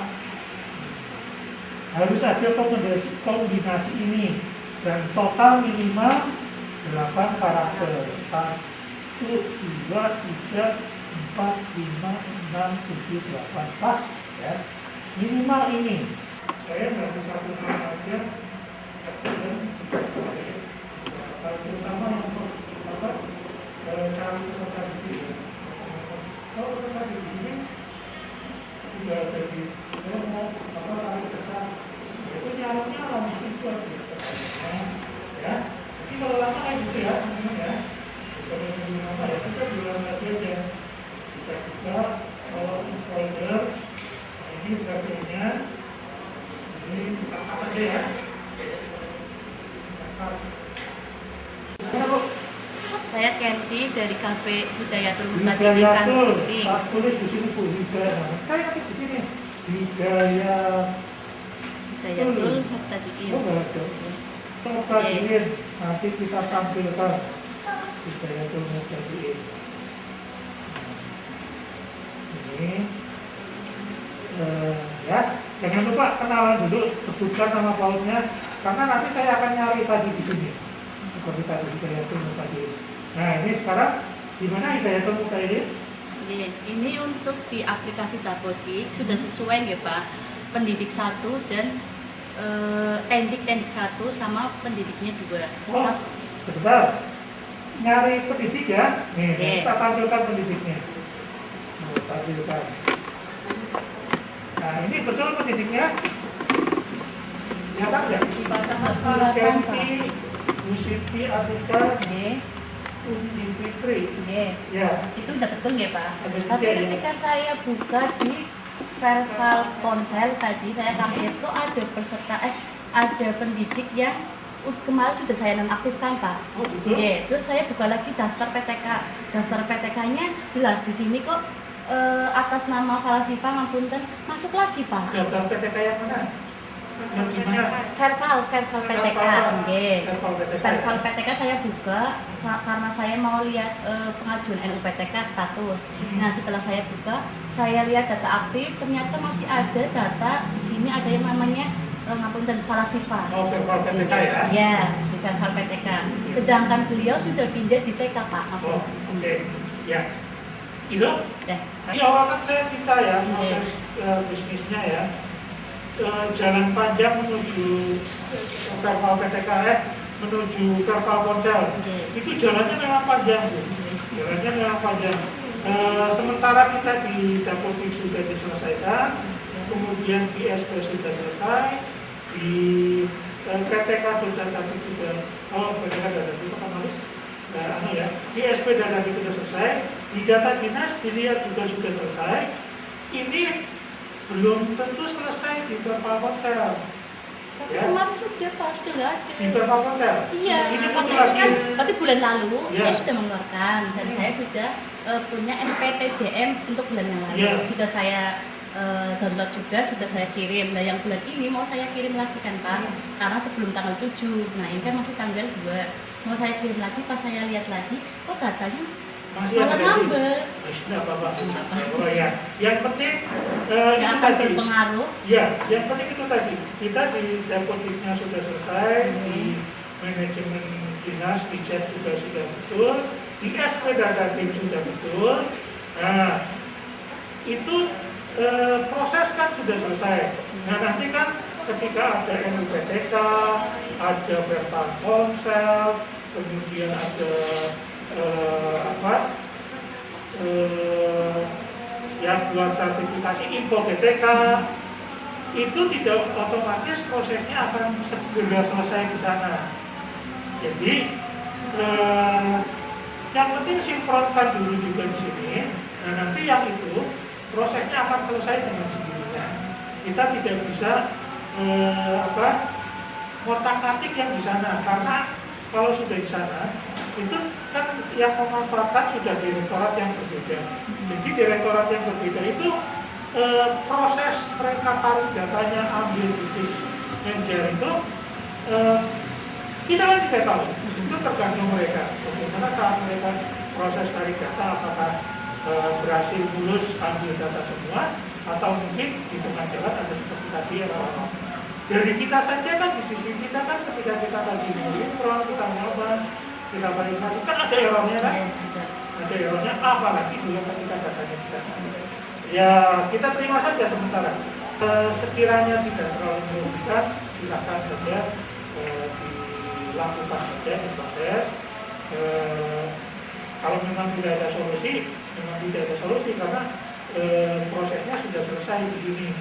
harus ada kombinasi ini dan total minimal 8 karakter. 1, 2, 3, 4, 5, 6, 7, 8 pas ya. Minimal ini. Saya nggak bisa putar aja, terutama untuk cari peserta didik. Kalau kita di sini sudah ada di tarik besar, itu nyalon itu ya. Jadi kalau lama kayak gitu ya, sebenarnya ya, kita bilang lagi aja. Kita kalau folder, ini berarti-nya, ini kita cut aja ya. Saya Candy dari Cafe Hidayatul Mutadin Hidayatul, Putih. tak tulis di sini Bu Hidayah. Saya ketik di sini. Hidayatul Mutadin. Oh, betul. Mutadin. Nanti kita tampilkan Hidayatul Mutadin. Ini ya, jangan lupa kenalan dulu, sebutkan nama pautnya, karena nanti saya akan nyari tadi di sini. Seperti tadi Hidayatul Mutadin. Nah, ini sekarang di mana Hidayatul Mutadin? Ini untuk di aplikasi Dapodik sudah sesuai ya Pak. Pendidik 1 dan tendik 1 sama pendidiknya 2. Oh, sebentar. Nyari pendidik ya. Nih, kita tampilkan pendidiknya. Tampilkan. Nah, ini betul pendidiknya. Nyata nggak? Kenti, Bu Siti, Atika, Undi Fitri. Ya. Itu udah betul ya Pak. Ada Tapi tiga, ya. ketika saya buka di Verval Ponsel tadi saya kaget kok ada peserta ada pendidik yang kemarin sudah saya nonaktifkan Pak. Oh, betul? Terus saya buka lagi daftar PTK. Daftar PTK-nya jelas di sini kok atas nama Falasifa ngapunten masuk lagi Pak. Daftar PTK yang mana? Yang gimana? Verval PTK. Verval PTK saya buka karena saya mau lihat pengajuan NUPTK status. Nah, setelah saya buka, saya lihat data aktif, ternyata masih ada data di sini ada yang namanya ngapunten Falasifa. Oh, Verval PTK ya? Ya, di Verval PTK. Sedangkan beliau sudah pindah di TK Pak. Oh, oke. Ya. Itu? Ya. Di awal kan saya minta ya proses bisnisnya ya. Jalan panjang menuju Verval PTK menuju Verval Ponsel. Itu jalannya memang panjang Bu. Jalannya memang panjang. Sementara kita di Dapodik sudah diselesaikan, kemudian di SP sudah selesai, di PTK sudah tadi sudah, PTK sudah otomatis, ya, di SP data sudah selesai, di data dinas dilihat juga sudah selesai. Ini belum tentu selesai di Verval Ponsel. Tapi Ya. kemarin sudah Pak, sudah nggak ada. Di Verval Ponsel. Iya, Ini waktu muncul itu lagi. kan, berarti bulan lalu Ya. saya sudah mengeluarkan dan saya sudah punya SPTJM untuk bulan yang lalu. Ya. Sudah saya download juga, sudah saya kirim. Nah, yang bulan ini mau saya kirim lagi kan Pak, karena sebelum tanggal 7. Nah, ini kan masih tanggal 2. Mau saya kirim lagi, pas saya lihat lagi, kok datanya Masih malah ada nambah. Tidak apa-apa. Oh ya, yang penting Nggak itu akan tadi. berpengaruh. Ya, yang penting itu tadi. Kita di Dapodiknya sudah selesai, di manajemen dinas, di chat juga sudah betul, di SP data tim sudah betul. Nah, itu proses kan sudah selesai. Nah, nanti kan ketika ada NUPTK, ada Verval Ponsel, kemudian ada yang buat sertifikasi info PTK, itu tidak otomatis prosesnya akan segera selesai di sana. Jadi yang penting sinkronkan dulu juga di sini. Nah, nanti yang itu prosesnya akan selesai dengan sendirinya. Kita tidak bisa ngotak-ngatik yang di sana, karena kalau sudah di sana itu kan yang memanfaatkan sudah direktorat yang berbeda. Jadi direktorat yang berbeda itu proses mereka tarik datanya, ambil titis manajer itu kita kan tidak tahu. Itu tergantung mereka. Bagaimana saat mereka proses tarik data, apakah berhasil lulus ambil data semua, atau mungkin di tengah jalan ada seperti tadi dari kita saja kan, di sisi kita kan ketika kita lagi sinkron, kita nyoba, kita balik lagi, kan ada errornya kan? Ada errornya, apalagi dulu ketika datanya kita. Ya, kita terima saja sementara. Sekiranya tidak terlalu merugikan, silakan saja dilakukan saja di proses. Kalau memang tidak ada solusi, memang tidak ada solusi karena prosesnya sudah selesai begini.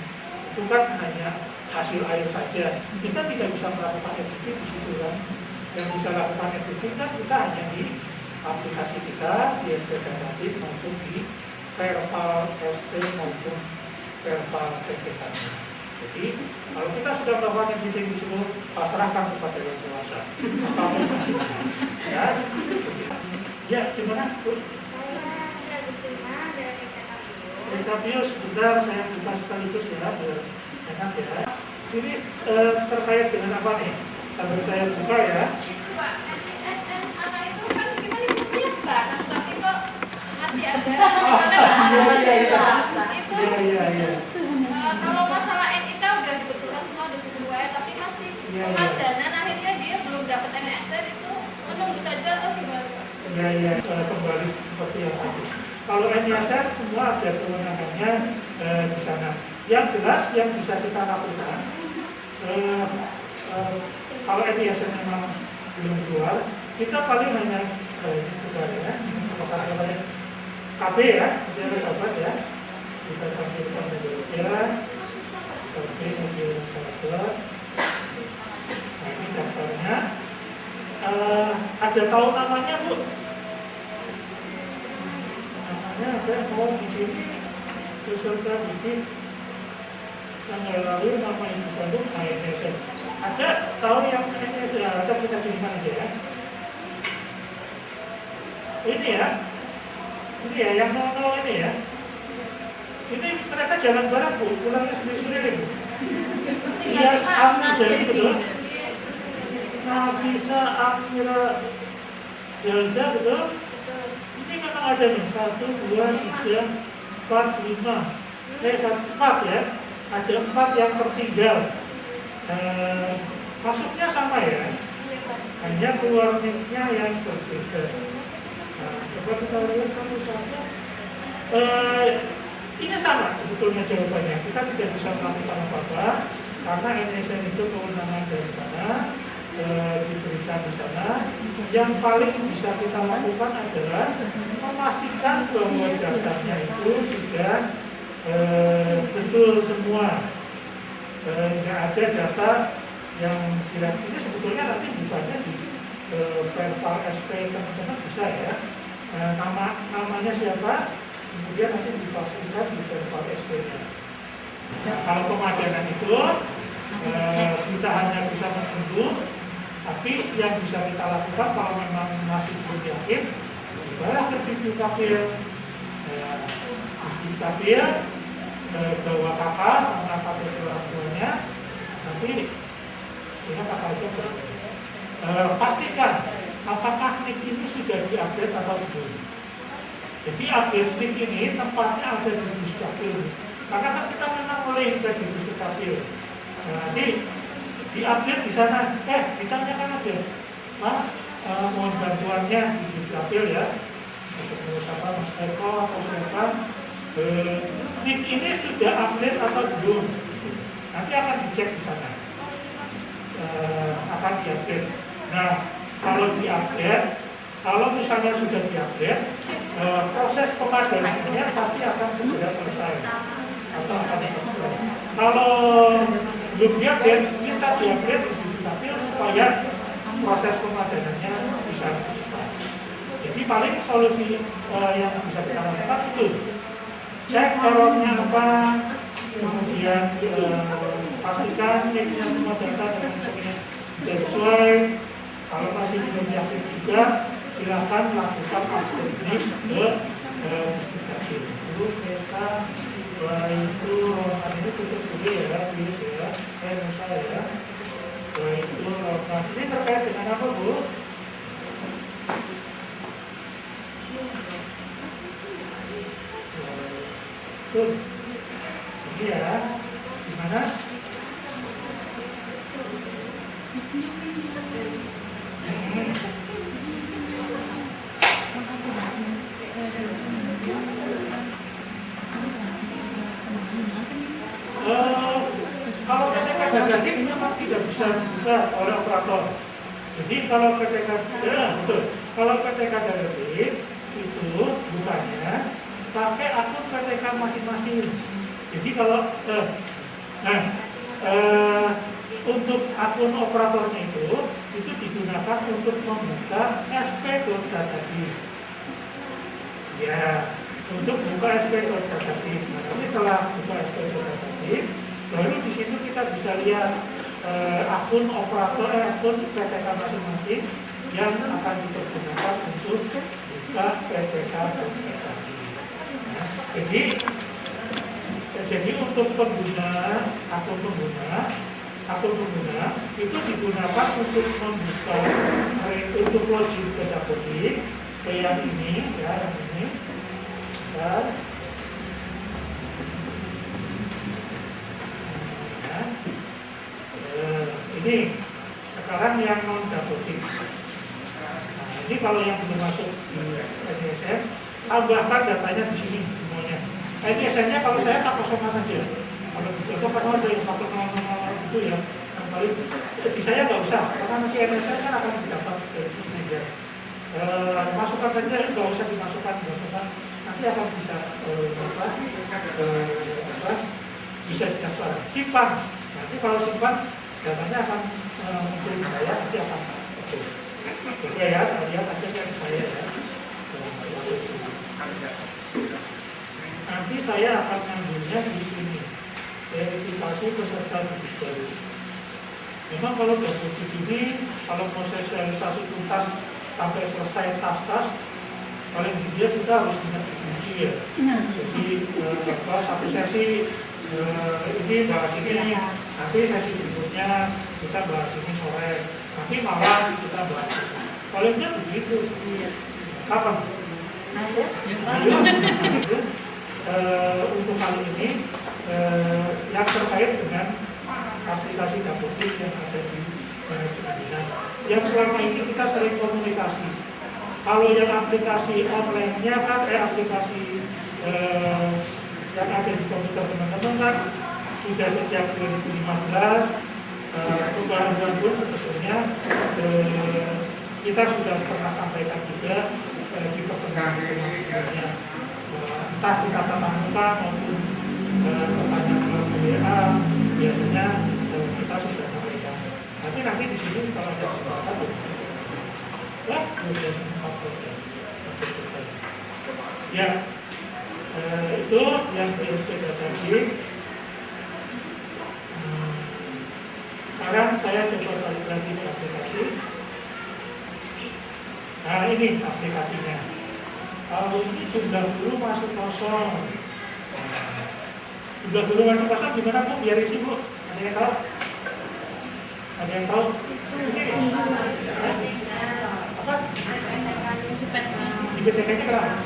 Itu kan hanya hasil air saja. Kita tidak bisa melakukan editing di situ kan. Yang bisa lakukan editing kan kita hanya di aplikasi kita, di SPK Datif maupun di Verpal SP maupun Verpal PPK. Jadi kalau kita sudah melakukan editing di situ, pasrahkan kepada yang kuasa. Apapun masih ya. Ya, gimana? Rekapio sebentar saya buka sekaligus ya, biar enak ya. Ini terkait dengan apa nih? Sambil saya buka ya. Itu Pak, SMA itu kan kita liburnya sekarang, tapi kok masih ada itu. Iya. Kalau masalah NIK udah kebetulan semua udah sesuai, tapi masih pemadanan akhirnya dia belum dapat NSR itu menunggu saja atau gimana Pak? Iya, kembali seperti yang tadi. Kalau NSR semua ada kewenangannya di sana. Yang jelas yang bisa kita lakukan, kalau NSR memang belum keluar, kita paling hanya KB ya, biar sahabat ya, bisa tampilkan ya, KB mobil sahabat. Nah ini daftarnya. Ada tahu namanya Bu? Namanya ada mau di sini peserta didik tanggal lalu nama ibu kandung NSR. Ada tahu yang NSR? Ada kita kirimkan aja ya. Ini ya yang 00 ini ya. Ini mereka jalan bareng Bu, pulangnya sendiri-sendiri Bu. Iya, Amnazari betul. Nafisa Amira Zelza betul. Ini memang ada nih 1, 2, 3, 4, 5. 4 ya. Ada 4 yang tertinggal. Masuknya sama ya. Hanya keluar nicknya yang berbeda. Nah, coba kita lihat satu-satu. Ini sama sebetulnya jawabannya. Kita tidak bisa melakukan apa-apa karena NSN itu kewenangan dari sana, diberikan di sana. Yang paling bisa kita lakukan adalah memastikan bahwa datanya itu sudah betul semua. Nggak ada data yang kira ini sebetulnya nanti bukannya di Verpal SP teman-teman bisa ya. Namanya siapa? Kemudian nanti dipastikan di Verpal SP-nya. Nah, kalau pemadanan itu kita hanya bisa menunggu, tapi yang bisa kita lakukan kalau memang masih belum yakin, baiklah ke Dukcapil, bawa kakak sama KTP orang tuanya, nanti sehingga kakak itu pastikan apakah NIK ini sudah diupdate atau belum. Jadi update NIK ini tempatnya ada di Dukcapil. Karena kan kita memang mulai sudah di Dukcapil. Nanti diupdate di sana. Ditanyakan aja, mohon bantuannya di Dukcapil ya. Untuk siapa Mas Eko atau siapa. NIK ini sudah update atau belum? Nanti akan dicek di sana. Akan diupdate. Nah, kalau diupdate, kalau misalnya sudah diupdate, proses pemadanannya pasti akan segera selesai atau akan selesai. Kalau belum diupdate, kita diupdate di Dukcapil supaya proses pemadanannya bisa cepat. Jadi paling solusi yang bisa kita lakukan itu cek errornya apa, kemudian pastikan ceknya semua data dan sebagainya sesuai. Kalau masih belum yakin juga, silakan lakukan update NIK ke Dukcapil. Dulu kita itu rokan ini tutup dulu ya, Musa ya. Itu rokan ini terkait dengan apa Bu? Tuh, ini ya, gimana? Kalau PTK Datif memang tidak bisa dibuka oleh operator. Jadi kalau PTK Datif itu bukanya pakai akun PTK masing-masing. Jadi kalau untuk akun operatornya itu digunakan untuk membuka sp.datadis. Ya, untuk buka sp.datadis. Nah, nanti setelah buka sp.datadis, baru di situ kita bisa lihat akun operator, akun PTK masing-masing yang akan dipergunakan untuk buka PTK. Nah, jadi untuk pengguna, akun pengguna itu digunakan untuk membuka, untuk login ke Dapodik, ke yang ini, ya, yang ini. Dan ini sekarang yang non Dapodik. Nah, ini kalau yang belum masuk di SDSN, tambahkan datanya di sini semuanya. Nah, ini SN-nya kalau saya tak kosongan aja. Kalau di Joko kan ada yang pakai nomor itu ya, yang paling di saya nggak usah, karena nanti NSN kan akan didapat dari media. Masukkan saja, nggak usah dimasukkan, nanti akan bisa bisa didaftar. Simpan, nanti kalau simpan datanya akan muncul di saya, nanti akan betul. Oke ya, lihat aja dari saya ya. Nanti saya akan ngambilnya di sini, verifikasi peserta didik baru. Memang kalau Dapodik ini, kalau proses sosialisasi tuntas sampai selesai tas-tas, paling tidak kita harus punya kunci ya. Jadi satu sesi ini bahas ini, nanti sesi berikutnya kita bahas ini sore, nanti malam kita bahas ini. Paling tidak begitu. Kapan? Untuk kali ini yang terkait dengan aplikasi Dapodik yang ada di manajemen dinas, yang selama ini kita sering komunikasi. Kalau yang aplikasi online-nya kan aplikasi yang ada di komputer teman-teman kan sudah sejak 2015. Perubahan pun sebetulnya kita sudah pernah sampaikan juga di pertemuan sebelumnya, entah di tatap muka maupun pertanyaan melalui WA, biasanya kita sudah sampaikan. Nanti di sini kalau ada kesempatan ya, ya, itu yang sudah tadi. Sekarang saya coba balik lagi ke aplikasi. Nah, ini aplikasinya. Kalau ini jumlah guru masuk kosong. Jumlah guru masuk kosong gimana Bu? Biar isi Bu. Ada yang tahu? Ada yang tahu? Ini apa? Di PTK-nya berapa?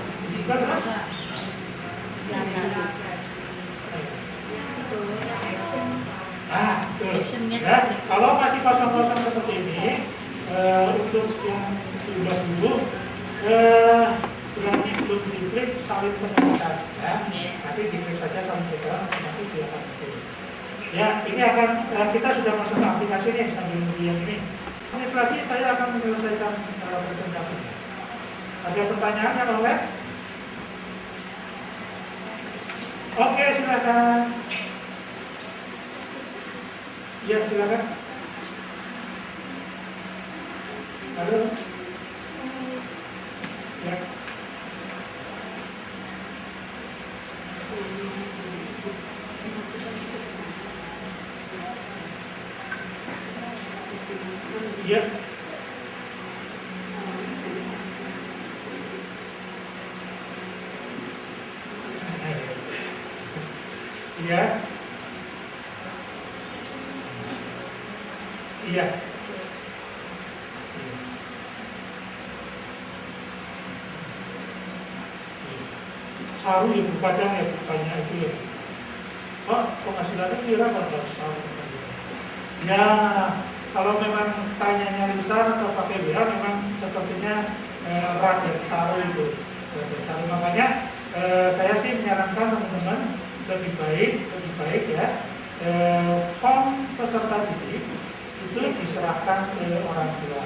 Bukan berapa? Ya, kalau masih kosong-kosong seperti ini, untuk yang sudah dulu, berarti belum diklik salin penyekatan, ya. Nanti diklik saja salin penyekatan, nanti dia akan betul. Ya, ini akan kita sudah masuk ke aplikasi ini sambil menunggu yang ini. Menit lagi saya akan menyelesaikan presentasinya. Ada pertanyaan yang oleh? Oke, silakan. Ya, silakan. Halo. Ya. Ya. Ya. Iya. Saru ya bukannya ya, bukannya itu ya. Oh, penghasilannya berapa saru? Ya, kalau memang tanyanya Ristar atau pakai WA memang sepertinya rakyat saru itu. Makanya saya sih menyarankan teman-teman lebih baik ya, form peserta didik itu diserahkan ke orang tua,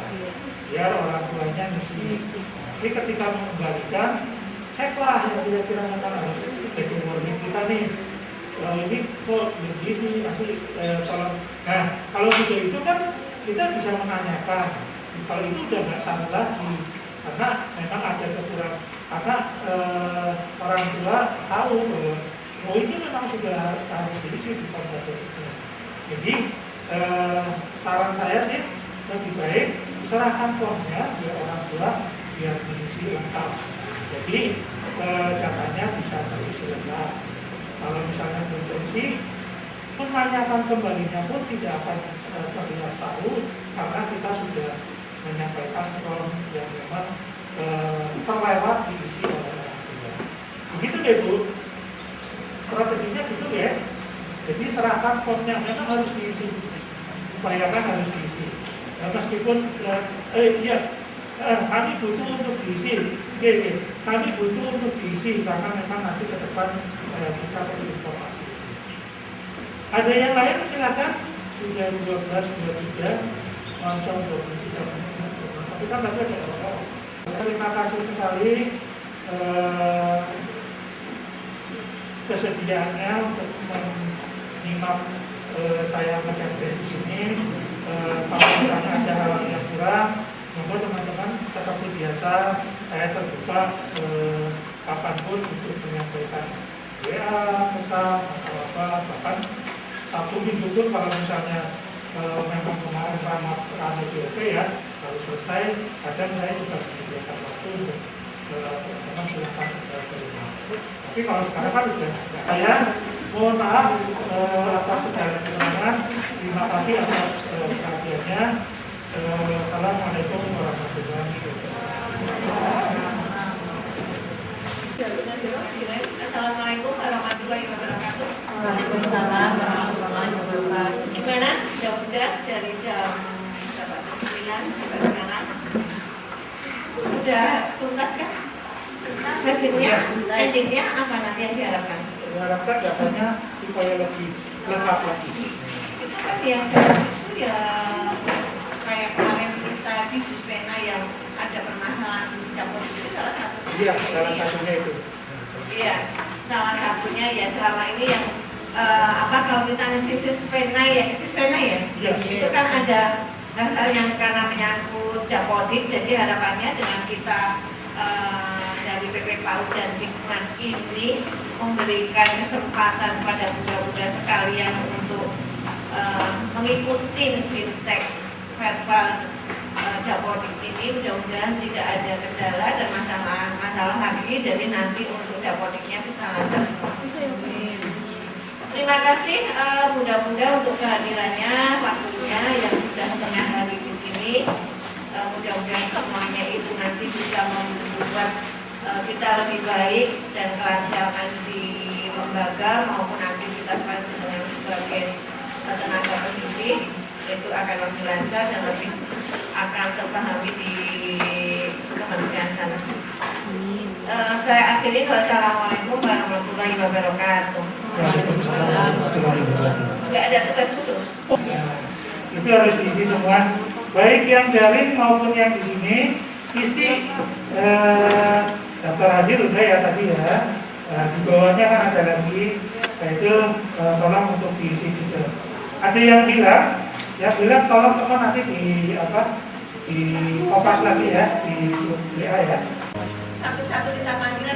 biar orang tuanya ngisi. Jadi ketika mengembalikan cek lah yang kira-kira memang harus jadi warning kita nih. Ini kok begini nanti tolong. Nah kalau sudah itu kan kita bisa menanyakan. Kalau itu udah nggak salah lagi, karena memang ada kekurangan. Karena orang tua tahu bahwa oh ini memang sudah harus diisi di kontak itu. Jadi saran saya sih lebih baik serahkan formnya biar orang tua biar diisi lengkap. Jadi datanya bisa terisi lengkap. Kalau misalnya belum terisi, menanyakan kembalinya pun tidak akan terlihat salah karena kita sudah menyampaikan form yang memang terlewat diisi oleh orang tua. Begitu deh Bu, strateginya gitu ya. Jadi serahkan formnya memang harus diisi, upayakan harus diisi. Nah, meskipun kami butuh untuk diisi, kami butuh untuk diisi karena memang nanti ke depan kita perlu informasi. Ada yang lain silakan. Sudah 12:23, langsung 23 menit. Tapi kan tadi ada orang. Terima kasih sekali kesediaannya untuk menyimak saya menyampaikan di sini. Kalau misalnya ada hal yang kurang, monggo teman-teman seperti biasa saya terbuka kapanpun untuk menyampaikan WA, pesan atau apa, bahkan Sabtu Minggu pun kalau misalnya memang kemarin sama di OP ya, kalau selesai kadang saya juga menyediakan waktu untuk teman-teman silakan terima. Tapi kalau sekarang kan sudah saya mohon maaf atas segala kekurangan. Terima kasih atas perhatiannya. Assalamualaikum warahmatullahi wabarakatuh. Assalamualaikum warahmatullahi wabarakatuh. Waalaikumsalam warahmatullahi wabarakatuh. Gimana? Udah dari jam 9 sampai sekarang. Udah tuntas kan? Hasilnya apa nanti yang diharapkan? Diharapkan datanya supaya lebih lengkap lagi. Itu kan yang itu ya kayak kemarin kita di Suspena yang ada permasalahan campur itu salah satu. Iya, salah satunya itu. Iya, salah satunya ya selama ini yang kalau kita ngisi Suspena ya, Iya. itu kan ada hal-hal yang karena menyangkut dapodik, jadi harapannya dengan kita dari PP PAUD dan Dikmas ini memberikan kesempatan pada bunda-bunda sekalian untuk mengikuti fintech verbal dapodik ini, mudah-mudahan tidak ada kendala dan masalah hari ini, jadi nanti untuk dapodiknya bisa lancar semua. Terima kasih bunda-bunda untuk kehadirannya, waktunya yang sudah tengah hari di sini. Mudah-mudahan semuanya itu nanti bisa membuat kita lebih baik dan kelancaran di lembaga maupun aktivitas dengan sebagai tenaga pendidik itu akan lebih lancar dan lebih akan terpahami di kementerian sana. Saya akhiri. Wassalamualaikum warahmatullahi wabarakatuh. Waalaikumsalam warahmatullahi wabarakatuh. Enggak ada tugas khusus. Itu harus diisi semua, baik yang daring maupun yang di sini. Isi daftar hadir udah ya tadi ya. Di bawahnya kan ada lagi, yaitu tolong untuk diisi juga. Ada yang bilang, tolong teman nanti di kopas lagi ya, di WA ya. Satu-satu kita panggil